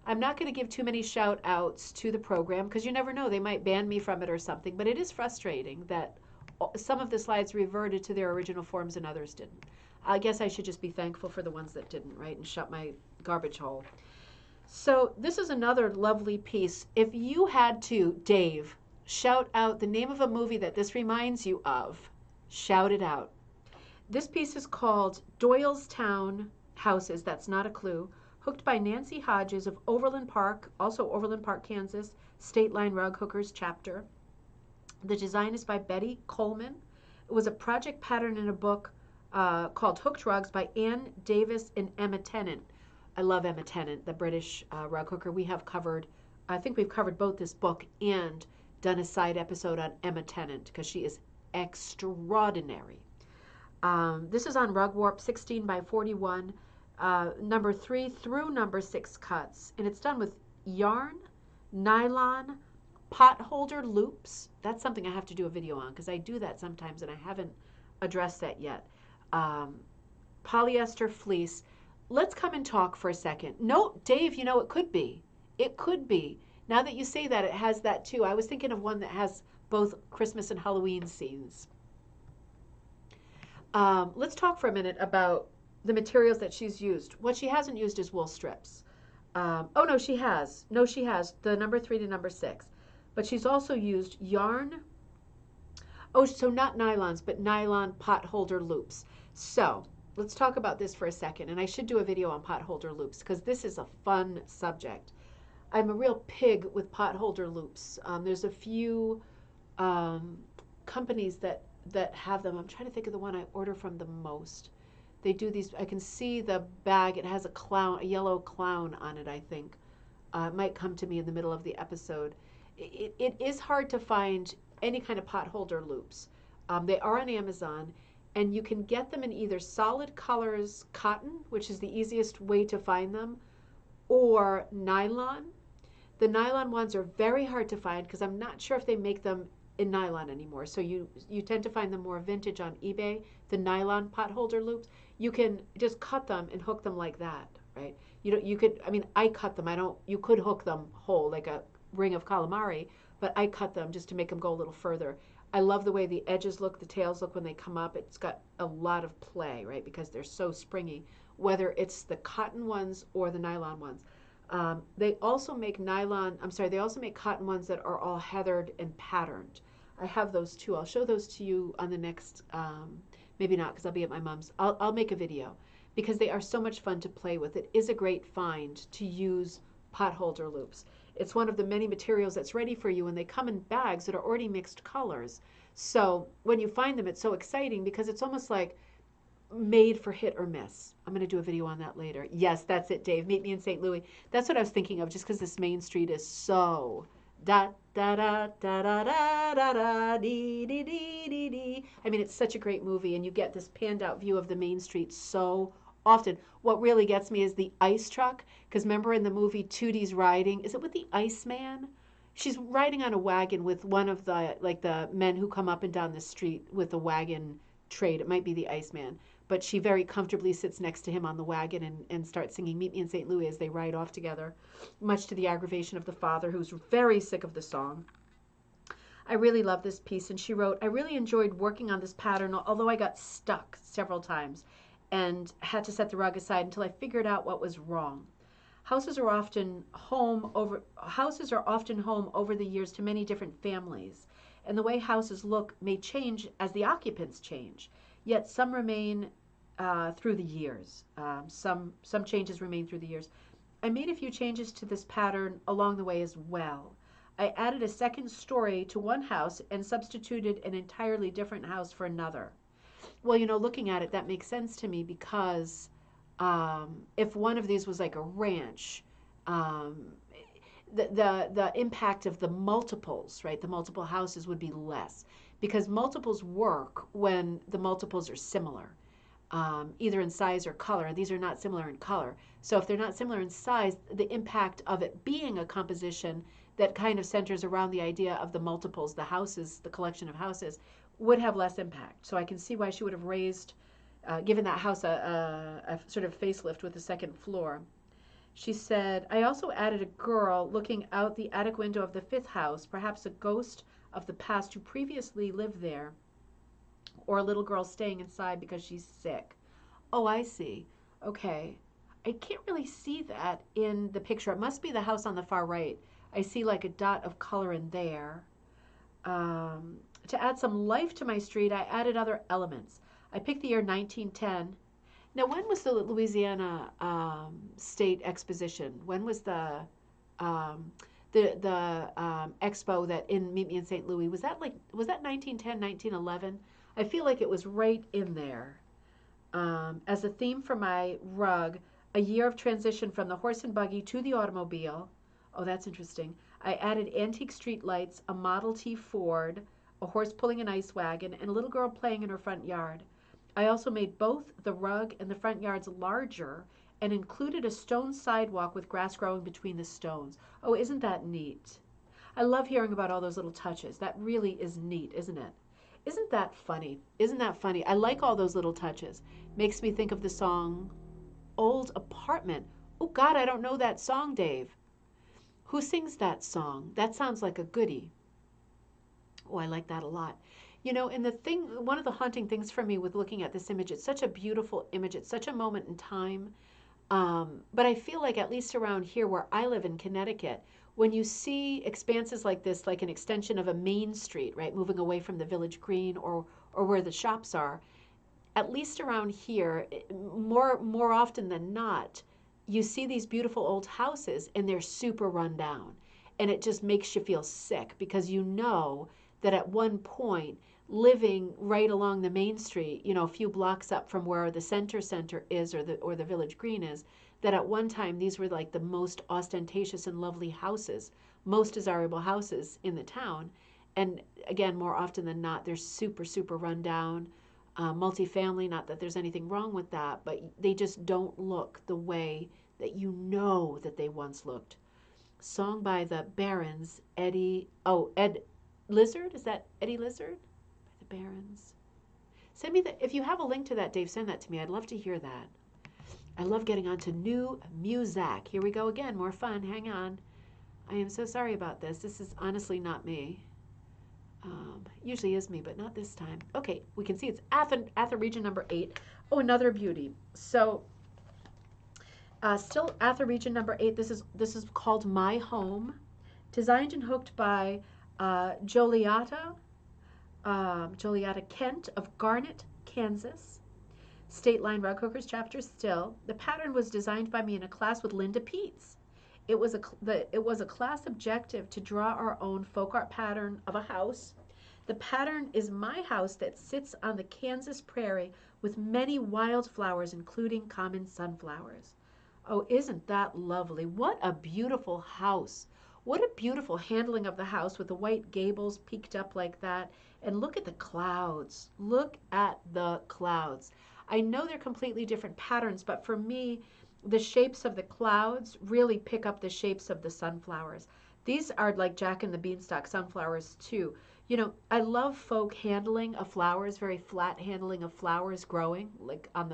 I'm not going to give too many shout outs to the program because you never know, they might ban me from it or something, but it is frustrating that some of the slides reverted to their original forms and others didn't. I guess I should just be thankful for the ones that didn't, right, and shut my garbage hole. So this is another lovely piece. If you had to, Dave, shout out the name of a movie that this reminds you of, shout it out. This piece is called Doylestown Houses, that's not a clue, hooked by Nancy Hodges of Overland Park, also Overland Park, Kansas, State Line Rug Hookers chapter. The design is by Betty Coleman. It was a project pattern in a book called Hooked Rugs by Ann Davis and Emma Tennant. I love Emma Tennant, the British rug hooker. I think we've covered both this book and done a side episode on Emma Tennant because she is extraordinary. This is on Rug Warp 16 by 41. Number 3 through number 6 cuts, and it's done with yarn, nylon, pot holder loops. That's something I have to do a video on because I do that sometimes and I haven't addressed that yet. Polyester fleece. Let's come and talk for a second. No, Dave, it could be. It could be. Now that you say that, it has that too. I was thinking of one that has both Christmas and Halloween scenes. Let's talk for a minute about the materials that she's used. What she hasn't used is wool strips. Oh, no, she has. No, she has. The number 3 to number 6. But she's also used yarn. Oh, so not nylons, but nylon pot holder loops. So let's talk about this for a second. And I should do a video on pot holder loops because this is a fun subject. I'm a real pig with pot holder loops. There's a few companies that have them. I'm trying to think of the one I order from the most. They do these. I can see the bag. It has a yellow clown on it, I think. It might come to me in the middle of the episode. It is hard to find any kind of pot holder loops. They are on Amazon, and you can get them in either solid colors cotton, which is the easiest way to find them, or nylon. The nylon ones are very hard to find because I'm not sure if they make them in nylon anymore. So you tend to find them more vintage on eBay, the nylon pot holder loops. You can just cut them and hook them like that, right? I cut them. You could hook them whole like a ring of calamari, but I cut them just to make them go a little further. I love the way the edges look, the tails look when they come up. It's got a lot of play, right? Because they're so springy, whether it's the cotton ones or the nylon ones. They also make nylon, I'm sorry, they also make cotton ones that are all heathered and patterned. I have those too. I'll show those to you on the next, maybe not because I'll be at my mom's. I'll make a video because they are so much fun to play with. It is a great find to use pot holder loops. It's one of the many materials that's ready for you, and they come in bags that are already mixed colors. So when you find them, it's so exciting because it's almost like made for hit or miss. I'm going to do a video on that later. Yes, that's it, Dave. Meet me in St. Louis. That's what I was thinking of, just because this main street is so da da da da da da da da dee dee dee dee dee. I mean, it's such a great movie, and you get this panned out view of the main street so often. What really gets me is the ice truck, because remember in the movie Tootie's riding, is it with the Iceman? She's riding on a wagon with one of the men who come up and down the street with a wagon trade. It might be the Iceman, but she very comfortably sits next to him on the wagon and starts singing Meet Me in St. Louis as they ride off together, much to the aggravation of the father, who's very sick of the song. I really love this piece. And she wrote, I really enjoyed working on this pattern, although I got stuck several times and had to set the rug aside until I figured out what was wrong. Houses are often home over the years to many different families, and the way houses look may change as the occupants change. Yet some remain through the years. Some changes remain through the years. I made a few changes to this pattern along the way as well. I added a second story to one house and substituted an entirely different house for another. Well, looking at it, that makes sense to me because if one of these was like a ranch, um, the impact of the multiples, right? The multiple houses would be less because multiples work when the multiples are similar, either in size or color. These are not similar in color. So if they're not similar in size, the impact of it being a composition that kind of centers around the idea of the multiples, the houses, the collection of houses, would have less impact. So I can see why she would have given that house a sort of facelift with the second floor. She said, I also added a girl looking out the attic window of the fifth house, perhaps a ghost of the past who previously lived there, or a little girl staying inside because she's sick. Oh, I see. Okay. I can't really see that in the picture. It must be the house on the far right. I see like a dot of color in there. To add some life to my street, I added other elements. I picked the year 1910. Now, when was the Louisiana State Exposition? When was the expo that in Meet Me in St. Louis? Was that 1910, 1911? I feel like it was right in there. As a theme for my rug, a year of transition from the horse and buggy to the automobile. Oh, that's interesting. I added antique street lights, a Model T Ford, a horse pulling an ice wagon, and a little girl playing in her front yard. I also made both the rug and the front yards larger and included a stone sidewalk with grass growing between the stones. Oh, isn't that neat? I love hearing about all those little touches. That really is neat, isn't it? Isn't that funny? Isn't that funny? I like all those little touches. Makes me think of the song Old Apartment. Oh, God, I don't know that song, Dave. Who sings that song? That sounds like a goodie. Oh, I like that a lot. And one of the haunting things for me with looking at this image, it's such a beautiful image. It's such a moment in time. But I feel like, at least around here where I live in Connecticut, when you see expanses like this, like an extension of a main street, right, moving away from the village green or where the shops are, at least around here, more often than not, you see these beautiful old houses and they're super run down. And it just makes you feel sick because that at one point, living right along the main street, a few blocks up from where the center is or the village green is, that at one time these were like the most ostentatious and lovely houses, most desirable houses in the town. And again, more often than not, they're super, super run down, multifamily. Not that there's anything wrong with that, but they just don't look the way that that they once looked. Song by the Barons, Ed Lizard. Is that Eddie Lizard? By the Barons. Send me if you have a link to that, Dave, send that to me. I'd love to hear that. I love getting onto new music. Here we go again, more fun. Hang on. I am so sorry about this. This is honestly not me. Usually is me, but not this time. Okay, we can see it's ATHA region number 8. Oh, another beauty. So Still ATHA region number 8. This is called My Home, designed and hooked by Joliata Kent of Garnett, Kansas. State Line Rug Hookers chapter still. The pattern was designed by me in a class with Linda Peets. It was a class objective to draw our own folk art pattern of a house. The pattern is my house that sits on the Kansas prairie with many wildflowers, including common sunflowers. Oh, isn't that lovely? What a beautiful house. What a beautiful handling of the house with the white gables peaked up like that. And look at the clouds. Look at the clouds. I know they're completely different patterns, but for me, the shapes of the clouds really pick up the shapes of the sunflowers. These are like Jack and the Beanstalk sunflowers too. You know, I love folk handling of flowers, very flat handling of flowers growing, like on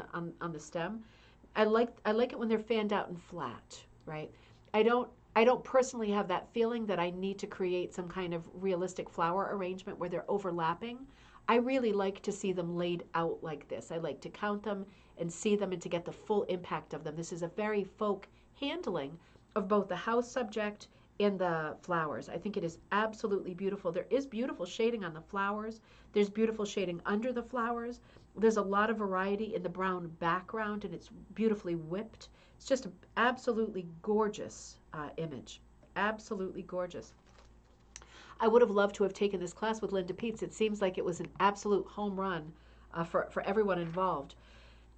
the stem. I like it when they're fanned out and flat, right? I don't personally have that feeling that I need to create some kind of realistic flower arrangement where they're overlapping. I really like to see them laid out like this. I like to count them and see them and to get the full impact of them. This is a very folk handling of both the house subject and the flowers. I think it is absolutely beautiful. There is beautiful shading on the flowers. There's beautiful shading under the flowers. There's a lot of variety in the brown background, and it's beautifully whipped. It's just an absolutely gorgeous image. Absolutely gorgeous. I would have loved to have taken this class with Linda Peets. It seems like it was an absolute home run for everyone involved.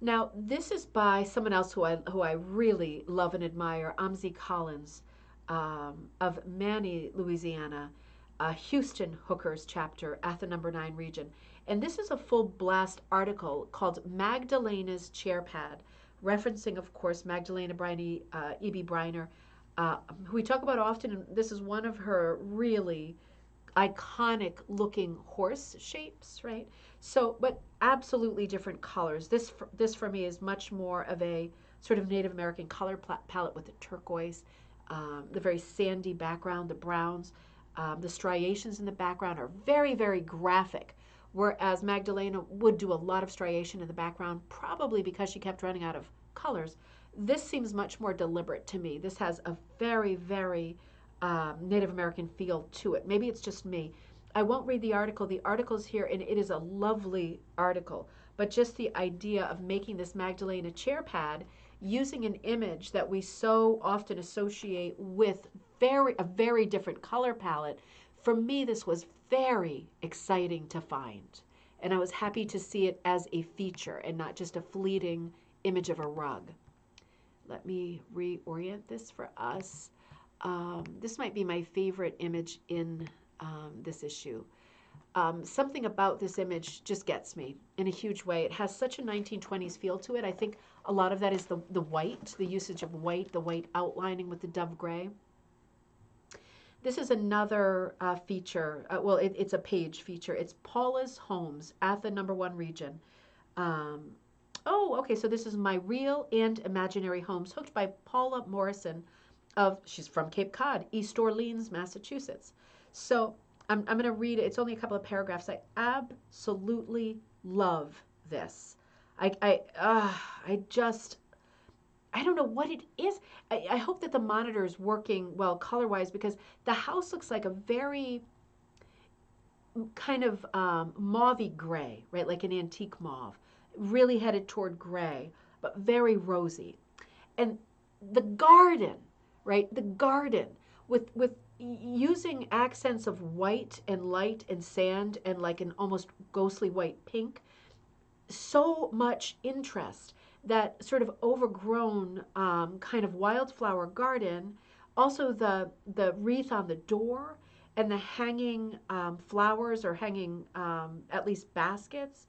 Now, this is by someone else who I really love and admire, Amzi Collins of Many, Louisiana, Houston Hookers chapter, ATHA number 9 region. And this is a full blast article called Magdalena's Chair Pad, referencing, of course, Magdalena E.B. Briner, who we talk about often. And this is one of her really iconic looking horse shapes, right? So, but absolutely different colors. This for me is much more of a sort of Native American color palette with the turquoise, the very sandy background, the browns, the striations in the background are very, very graphic. Whereas Magdalena would do a lot of striation in the background, probably because she kept running out of colors. This seems much more deliberate to me. This has a very, very Native American feel to it. Maybe it's just me. I won't read the article. The article's here, and it is a lovely article. But just the idea of making this Magdalena chair pad using an image that we so often associate with a very different color palette, for me, this was very exciting to find. And I was happy to see it as a feature and not just a fleeting image of a rug. Let me reorient this for us. This might be my favorite image in this issue. Something about this image just gets me in a huge way. It has such a 1920s feel to it. I think a lot of that is the white, the usage of white, the white outlining with the dove gray. This is another feature. Well, it's a page feature. It's Paula's Homes, ATHA number 1 region. Oh, okay, so this is My Real and Imaginary Homes, hooked by Paula Morrison she's from Cape Cod, East Orleans, Massachusetts. So I'm going to read it. It's only a couple of paragraphs. I absolutely love this. I don't know what it is. I hope that the monitor is working well color-wise, because the house looks like a very kind of mauve-y gray, right? Like an antique mauve, really headed toward gray, but very rosy. And the garden, right? The garden with using accents of white and light and sand and like an almost ghostly white pink. So much interest. That sort of overgrown kind of wildflower garden. Also the wreath on the door and the hanging flowers, or hanging at least baskets.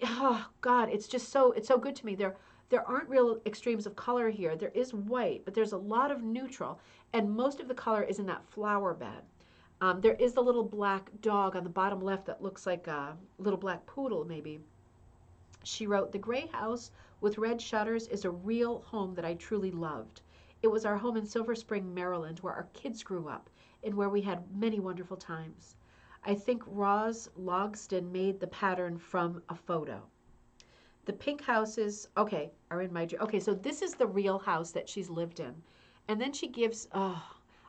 Oh God, it's so good to me. There aren't real extremes of color here. There is white, but there's a lot of neutral, and most of the color is in that flower bed. There is the little black dog on the bottom left that looks like a little black poodle maybe. She wrote, "The gray house with red shutters is a real home that I truly loved. It was our home in Silver Spring, Maryland, where our kids grew up and where we had many wonderful times. I think Roz Logston made the pattern from a photo." The pink houses, okay, are in my dream. Okay, so this is the real house that she's lived in. And then she gives, oh,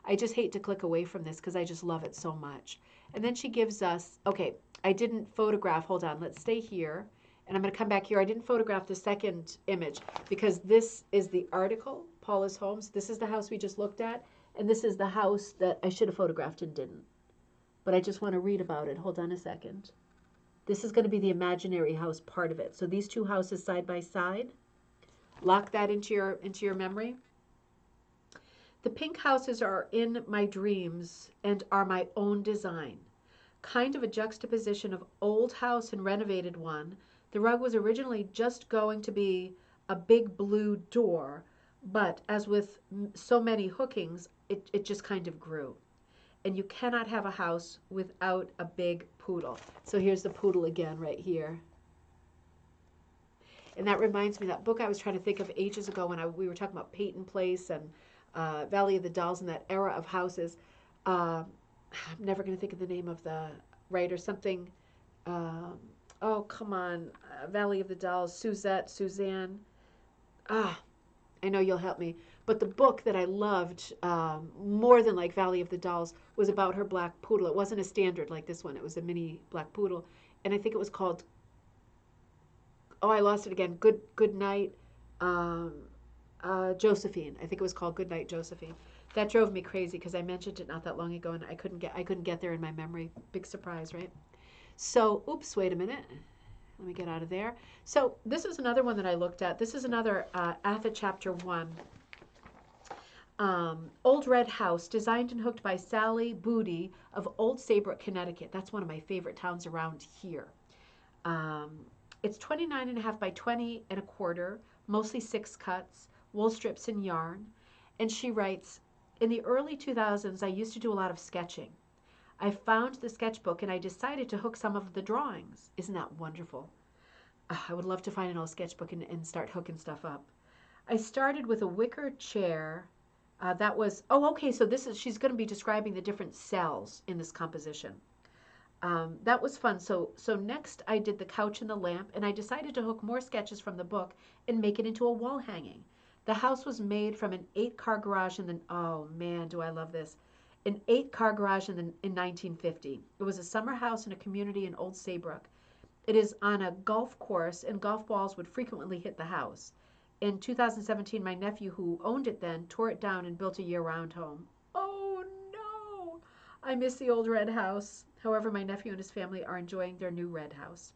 I just hate to click away from this because I just love it so much. And then she gives us, okay, I didn't photograph, hold on, let's stay here. And I'm going to come back here. I didn't photograph the second image because this is the article, Paula's Homes. This is the house we just looked at. And this is the house that I should have photographed and didn't. But I just want to read about it. Hold on a second. This is going to be the imaginary house part of it. So these two houses side by side. Lock that into your memory. The pink houses are in my dreams and are my own design. Kind of a juxtaposition of old house and renovated one. The rug was originally just going to be a big blue door, but as with so many hookings, it just kind of grew. And you cannot have a house without a big poodle. So here's the poodle again right here. And that reminds me of that book I was trying to think of ages ago when we were talking about Peyton Place and Valley of the Dolls and that era of houses. I'm never going to think of the name of the writer. Something, oh, come on. Valley of the Dolls, Suzanne. I know you'll help me. But the book that I loved more than like Valley of the Dolls was about her black poodle. It wasn't a standard like this one. It was a mini black poodle. And I think it was called, oh, I lost it again. Good Night, Josephine. I think it was called Good Night, Josephine. That drove me crazy because I mentioned it not that long ago and I couldn't get there in my memory. Big surprise, right? So, oops, wait a minute. Let me get out of there. So this is another one that I looked at. This is another ATHA Chapter 1. Old Red House, designed and hooked by Sally Booty of Old Saybrook, Connecticut. That's one of my favorite towns around here. It's 29.5 by 20.25, mostly 6 cuts, wool strips and yarn. And she writes, in the early 2000s, I used to do a lot of sketching. I found the sketchbook and I decided to hook some of the drawings. Isn't that wonderful? I would love to find an old sketchbook and start hooking stuff up. I started with a wicker chair. That was, oh, okay, so she's going to be describing the different cells in this composition. That was fun. So next I did the couch and the lamp, and I decided to hook more sketches from the book and make it into a wall hanging. The house was made from an 8-car garage oh man, do I love this. An 8-car garage in 1950. It was a summer house in a community in Old Saybrook. It is on a golf course, and golf balls would frequently hit the house. In 2017, my nephew, who owned it then, tore it down and built a year-round home. Oh no! I miss the old red house. However, my nephew and his family are enjoying their new red house.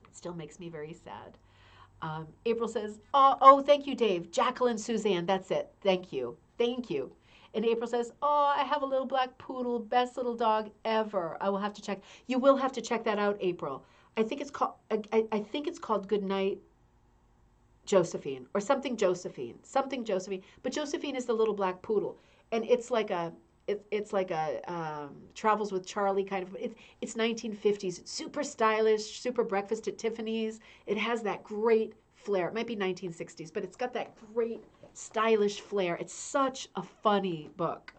It still makes me very sad. April says, oh, thank you, Dave. Jacqueline Suzanne, that's it. Thank you. Thank you. And April says, oh, I have a little black poodle, best little dog ever. I will have to check. You will have to check that out, April. I think it's called Good Night, Josephine, or something Josephine. But Josephine is the little black poodle, and it's like a Travels with Charlie kind of. It's 1950s. It's super stylish, super Breakfast at Tiffany's. It has that great flair. It might be 1960s, but it's got that great stylish flair. It's such a funny book.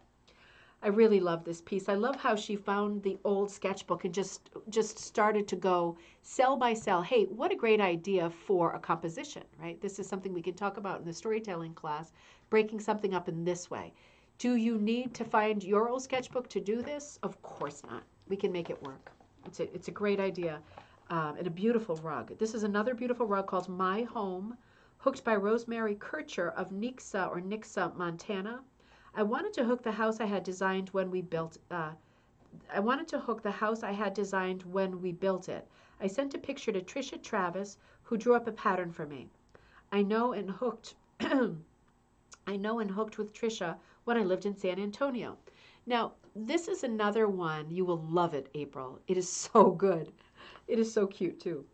I really love this piece. I love how she found the old sketchbook and just started to go cell by cell. Hey, what a great idea for a composition, right? This is something we can talk about in the storytelling class, breaking something up in this way. Do you need to find your old sketchbook to do this? Of course not. We can make it work. It's a great idea and a beautiful rug. This is another beautiful rug called My Home, hooked by Rosemary Kircher of Nixa, Montana. I wanted to hook the house I had designed when we built it. I sent a picture to Tricia Travis, who drew up a pattern for me. I know and hooked with Tricia when I lived in San Antonio. Now, this is another one. You will love it, April. It is so good. It is so cute too.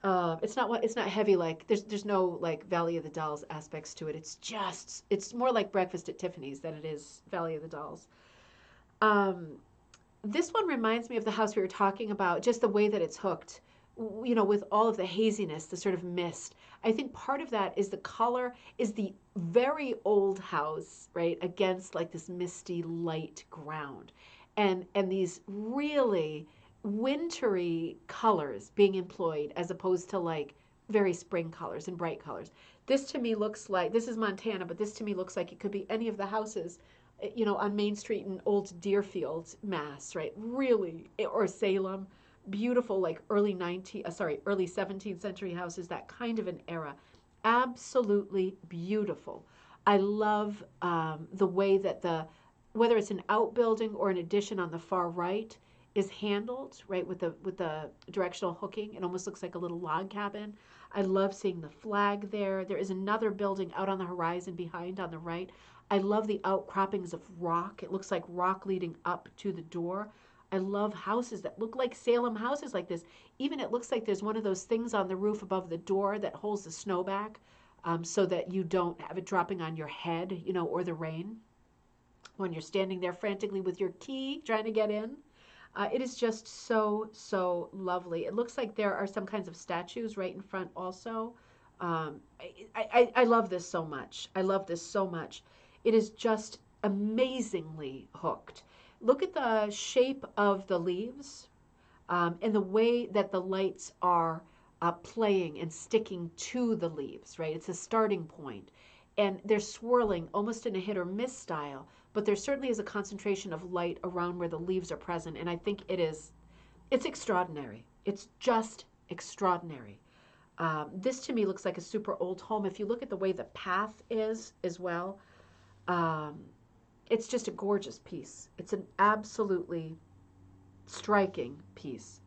It's not heavy like there's no like Valley of the Dolls aspects to it. It's more like Breakfast at Tiffany's than it is Valley of the Dolls. This one reminds me of the house we were talking about, just the way that it's hooked, with all of the haziness, the sort of mist. I think part of that is the color is the very old house, right, against like this misty light ground, and these really wintry colors being employed as opposed to like very spring colors and bright colors. This to me looks like, this is Montana, but this to me looks like it could be any of the houses, on Main Street in Old Deerfield, Mass, right? Really, or Salem, beautiful, like early 17th century houses, that kind of an era. Absolutely beautiful. I love the way that whether it's an outbuilding or an addition on the far right, is handled, right, with the directional hooking. It almost looks like a little log cabin. I love seeing the flag there. There is another building out on the horizon behind on the right. I love the outcroppings of rock. It looks like rock leading up to the door. I love houses that look like Salem houses like this. Even it looks like there's one of those things on the roof above the door that holds the snow back, so that you don't have it dropping on your head, or the rain when you're standing there frantically with your key trying to get in. It is just so, so lovely. It looks like there are some kinds of statues right in front also. I love this so much. I love this so much. It is just amazingly hooked. Look at the shape of the leaves, and the way that the lights are playing and sticking to the leaves, right? It's a starting point. And they're swirling almost in a hit or miss style, but there certainly is a concentration of light around where the leaves are present. And I think it's extraordinary. It's just extraordinary. This to me looks like a super old home. If you look at the way the path is as well, um, it's just a gorgeous piece. It's an absolutely striking piece.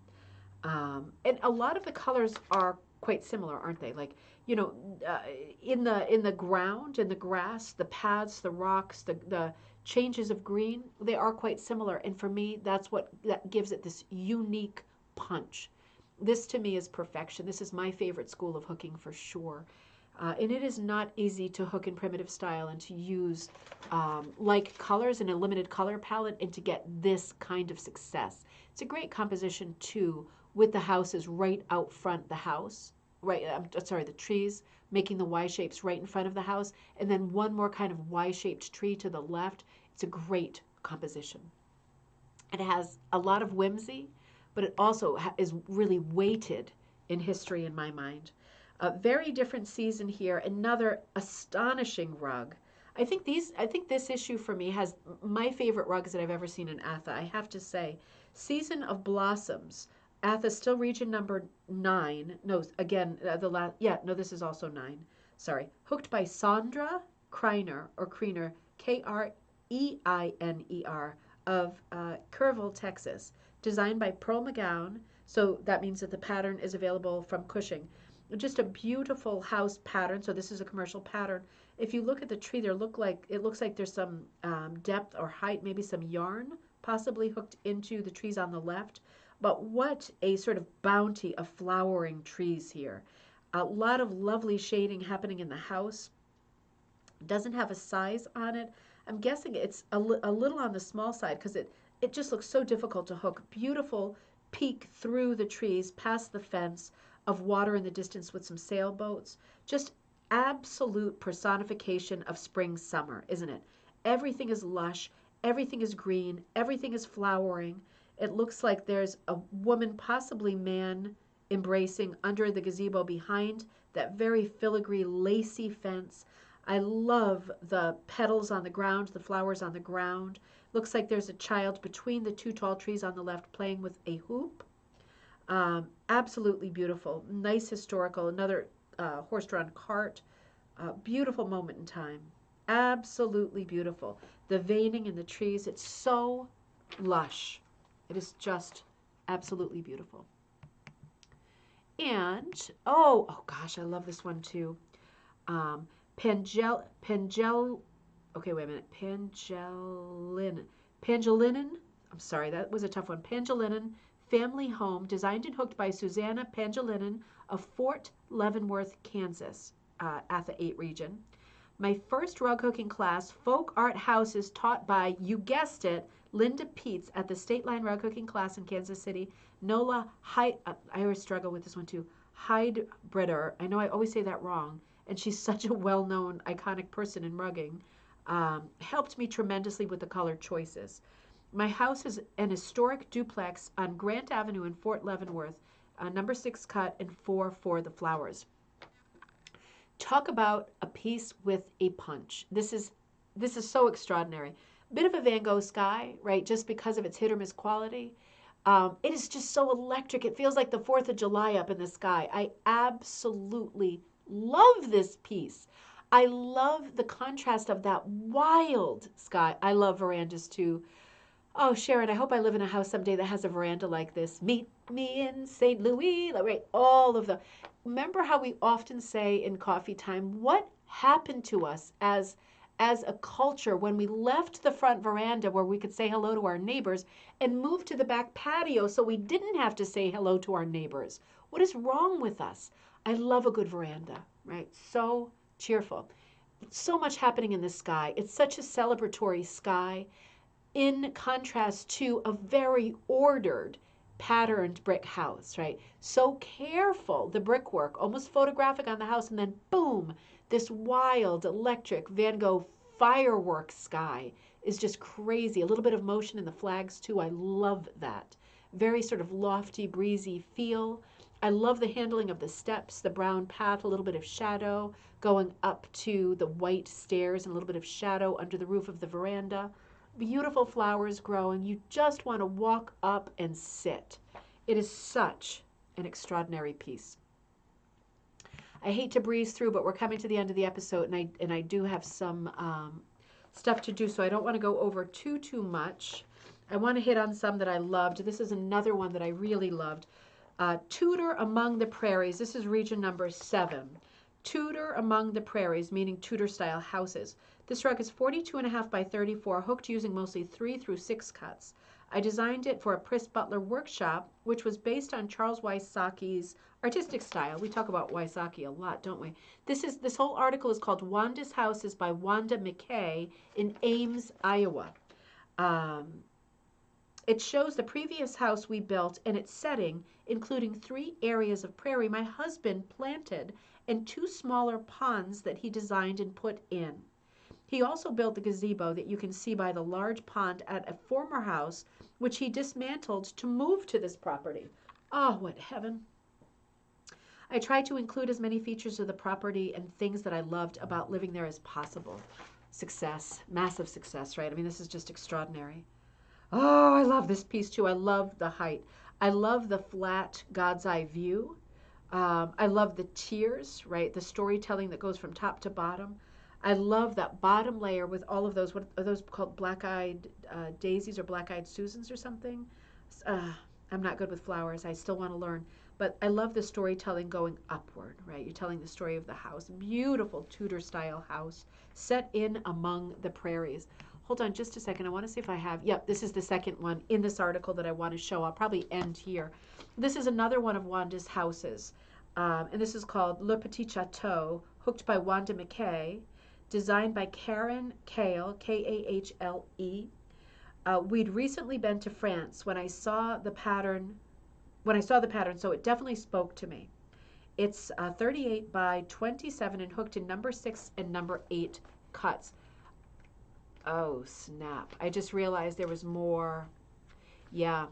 And a lot of the colors are quite similar, aren't they? Like, you know, uh, in the ground, in the grass, the paths, the rocks, the changes of green, they are quite similar. And for me, that gives it this unique punch. This to me is perfection. This is my favorite school of hooking for sure. And it is not easy to hook in primitive style and to use like colors in a limited color palette and to get this kind of success. It's a great composition too, with the houses right out front the house, right, the trees making the Y shapes right in front of the house, and then one more kind of Y-shaped tree to the left. It's a great composition. It has a lot of whimsy, but it also is really weighted in history in my mind. A very different season here. Another astonishing rug. I think this issue for me has my favorite rugs that I've ever seen in ATHA. I have to say, Season of Blossoms. ATHA still region number 9. No, again, the last. Yeah, no, this is also 9. Sorry. Hooked by Sandra Kreiner, Kreiner, of Kerrville, Texas. Designed by Pearl McGowan. So that means that the pattern is available from Cushing. Just a beautiful house pattern. So this is a commercial pattern. If you look at the tree, it looks like there's some depth or height, maybe some yarn possibly hooked into the trees on the left. But what a sort of bounty of flowering trees here. A lot of lovely shading happening in the house. Doesn't have a size on it. I'm guessing it's a little on the small side because it just looks so difficult to hook. Beautiful peek through the trees, past the fence, of water in the distance with some sailboats. Just absolute personification of spring summer, isn't it? Everything is lush, everything is green, everything is flowering. It looks like there's a woman, possibly man, embracing under the gazebo behind that very filigree, lacy fence. I love the petals on the ground, the flowers on the ground. Looks like there's a child between the two tall trees on the left playing with a hoop. Absolutely beautiful. Nice historical. Another horse-drawn cart. Beautiful moment in time. Absolutely beautiful. The veining in the trees. It's so lush. It is just absolutely beautiful. And, oh gosh, I love this one too. Okay, wait a minute. Pangolinin. I'm sorry, that was a tough one. Pangolinin family home designed and hooked by Susanna Pangolinin of Fort Leavenworth, Kansas, ATHA 8 region. My first rug hooking class, folk art houses taught by, you guessed it, Linda Peets at the State Line rug hooking class in Kansas City. Nola Hyde, I always struggle with this one too, Heidbreder. I know I always say that wrong, and she's such a well-known, iconic person in rugging. Helped me tremendously with the color choices. My house is an historic duplex on Grant Avenue in Fort Leavenworth. number 6 cut, and 4 for the flowers. Talk about a piece with a punch. This is so extraordinary. Bit of a Van Gogh sky, right? Just because of its hit or miss quality. It is just so electric. It feels like the 4th of July up in the sky. I absolutely love this piece. I love the contrast of that wild sky. I love verandas too. Oh, Sharon, I hope I live in a house someday that has a veranda like this. Meet me in St. Louis. Right, all of the. Remember how we often say in coffee time, what happened to us as a culture when we left the front veranda where we could say hello to our neighbors and moved to the back patio so we didn't have to say hello to our neighbors? What is wrong with us? I love a good veranda, right? So cheerful. So much happening in the sky. It's such a celebratory sky in contrast to a very ordered, patterned brick house, right? So careful, the brickwork, almost photographic on the house, and then boom, this wild, electric Van Gogh firework sky is just crazy. A little bit of motion in the flags too. I love that. Very sort of lofty, breezy feel. I love the handling of the steps, the brown path, a little bit of shadow going up to the white stairs, and a little bit of shadow under the roof of the veranda. Beautiful flowers growing. You just want to walk up and sit. It is such an extraordinary piece. I hate to breeze through, but we're coming to the end of the episode, and I do have some stuff to do, so I don't want to go over too much. I want to hit on some that I loved. This is another one that I really loved. Tudor Among the Prairies. This is region number 7. Tudor Among the Prairies, meaning Tudor-style houses. This rug is 42.5 by 34, hooked using mostly 3 through 6 cuts. I designed it for a Pris Butler workshop, which was based on Charles Wysaki's artistic style. We talk about Wysaki a lot, don't we? This whole article is called Wanda's Houses by Wanda McKay in Ames, Iowa. It shows the previous house we built and its setting, including 3 areas of prairie my husband planted and 2 smaller ponds that he designed and put in. He also built the gazebo that you can see by the large pond at a former house, which he dismantled to move to this property. Oh, what heaven. I tried to include as many features of the property and things that I loved about living there as possible. Success, massive success, right? I mean, this is just extraordinary. Oh, I love this piece too. I love the height. I love the flat God's eye view. I love the tiers, right? The storytelling that goes from top to bottom. I love that bottom layer with all of those, what are those called, black-eyed daisies or black-eyed Susans or something? I'm not good with flowers. I still want to learn. But I love the storytelling going upward, right? You're telling the story of the house. Beautiful Tudor-style house set in among the prairies. Hold on just a second. I want to see if I have, yep, this is the second one in this article that I want to show. I'll probably end here. This is another one of Wanda's houses. And this is called Le Petit Chateau, hooked by Wanda McKay, designed by Karen Kahle, K-A-H-L-E. We'd recently been to France when I saw the pattern, so it definitely spoke to me. It's 38 by 27 and hooked in number 6 and number 8 cuts. Oh, snap. I just realized there was more. Yeah.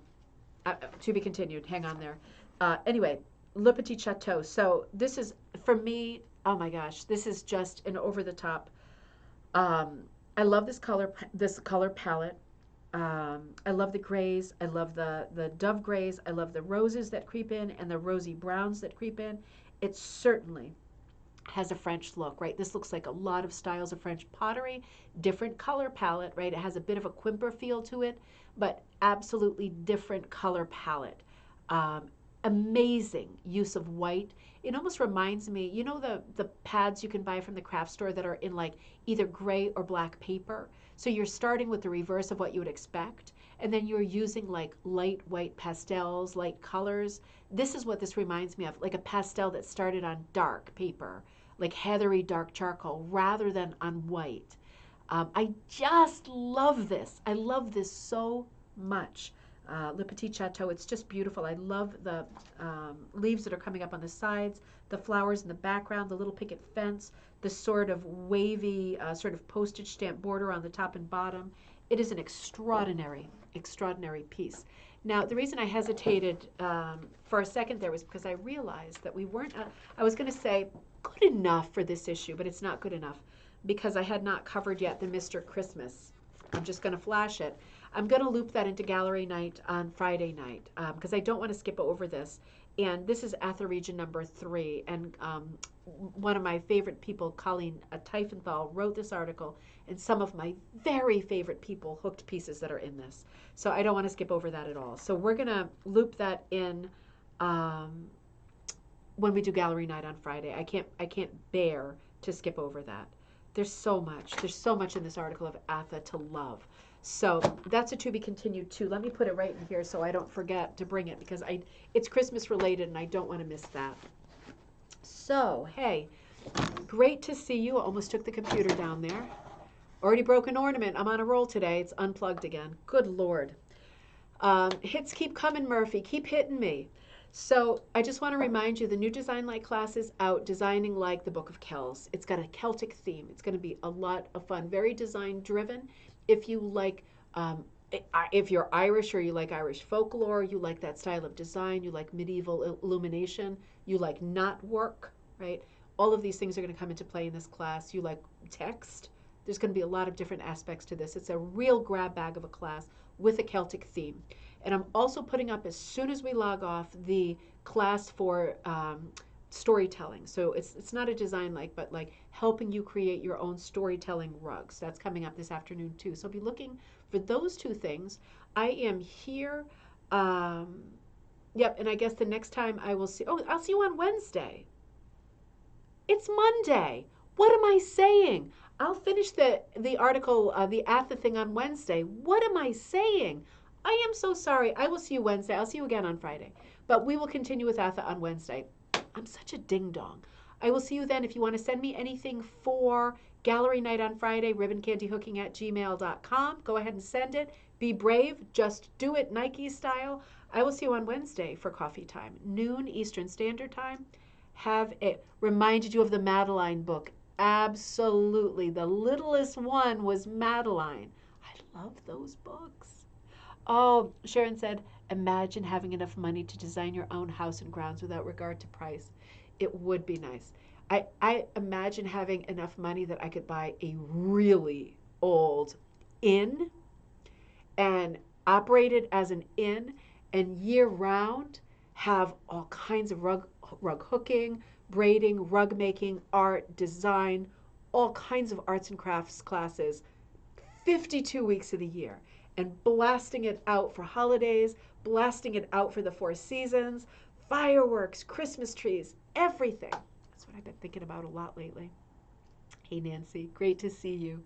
To be continued. Hang on there. Anyway, Le Petit Chateau. So this is, for me, oh my gosh, this is just an over-the-top. I love this color palette. I love the grays. I love the dove grays. I love the roses that creep in and the rosy browns that creep in. It certainly has a French look, right? This looks like a lot of styles of French pottery, different color palette, right? It has a bit of a Quimper feel to it, but absolutely different color palette. Amazing use of white. It almost reminds me, you know, the pads you can buy from the craft store that are in like either gray or black paper. So you're starting with the reverse of what you would expect, and then you're using like light white pastels, light colors. This is what this reminds me of, like a pastel that started on dark paper, like heathery dark charcoal, rather than on white. I just love this. I love this so much. Le Petit Chateau, it's just beautiful. I love the leaves that are coming up on the sides, the flowers in the background, the little picket fence, the sort of wavy, sort of postage stamp border on the top and bottom. It is an extraordinary, extraordinary piece. Now, the reason I hesitated for a second there was because I realized that we weren't, I was going to say good enough for this issue, but it's not good enough because I had not covered yet the Mr. Christmas. I'm just going to flash it. I'm going to loop that into gallery night on Friday night because I don't want to skip over this. And this is ATHA region number 3. And one of my favorite people, Colleen Tiefenthal, wrote this article, and some of my very favorite people hooked pieces that are in this. So I don't want to skip over that at all. So we're going to loop that in when we do gallery night on Friday. I can't bear to skip over that. There's so much. There's so much in this article of ATHA to love. So that's a to be continued too. Let me put it right in here so I don't forget to bring it because it's Christmas related and I don't want to miss that. So, hey, great to see you. Almost took the computer down there. Already broke an ornament. I'm on a roll today. It's unplugged again. Good Lord. Hits keep coming, Murphy. Keep hitting me. So I just want to remind you, the new Design Like class is out, Designing Like the Book of Kells. It's got a Celtic theme. It's going to be a lot of fun, very design driven. If you like, if you're Irish or you like Irish folklore, you like that style of design, you like medieval illumination, you like knot work, right? All of these things are going to come into play in this class. You like text. There's going to be a lot of different aspects to this. It's a real grab bag of a class with a Celtic theme. And I'm also putting up, as soon as we log off, the class for storytelling. So it's not a design like, but like helping you create your own storytelling rugs. That's coming up this afternoon too. So be looking for those two things. I am here. Yep, and I guess the next time I will see, I'll see you on Wednesday. It's Monday. What am I saying? I'll finish the article, the ATHA thing on Wednesday. What am I saying? I am so sorry. I will see you Wednesday. I'll see you again on Friday. But we will continue with ATHA on Wednesday. I'm such a ding-dong. I will see you then. If you want to send me anything for gallery night on Friday, ribboncandyhooking@gmail.com, go ahead and send it. Be brave. Just do it Nike style. I will see you on Wednesday for coffee time, noon Eastern Standard Time. Have it reminded you of the Madeline book. Absolutely. The littlest one was Madeline. I love those books. Oh, Sharon said, imagine having enough money to design your own house and grounds without regard to price. It would be nice. I imagine having enough money that I could buy a really old inn and operate it as an inn and year round have all kinds of rug hooking, braiding, rug making, art, design, all kinds of arts and crafts classes 52 weeks of the year and blasting it out for holidays, blasting it out for the 4 seasons, fireworks, Christmas trees, everything. That's what I've been thinking about a lot lately. Hey, Nancy, great to see you.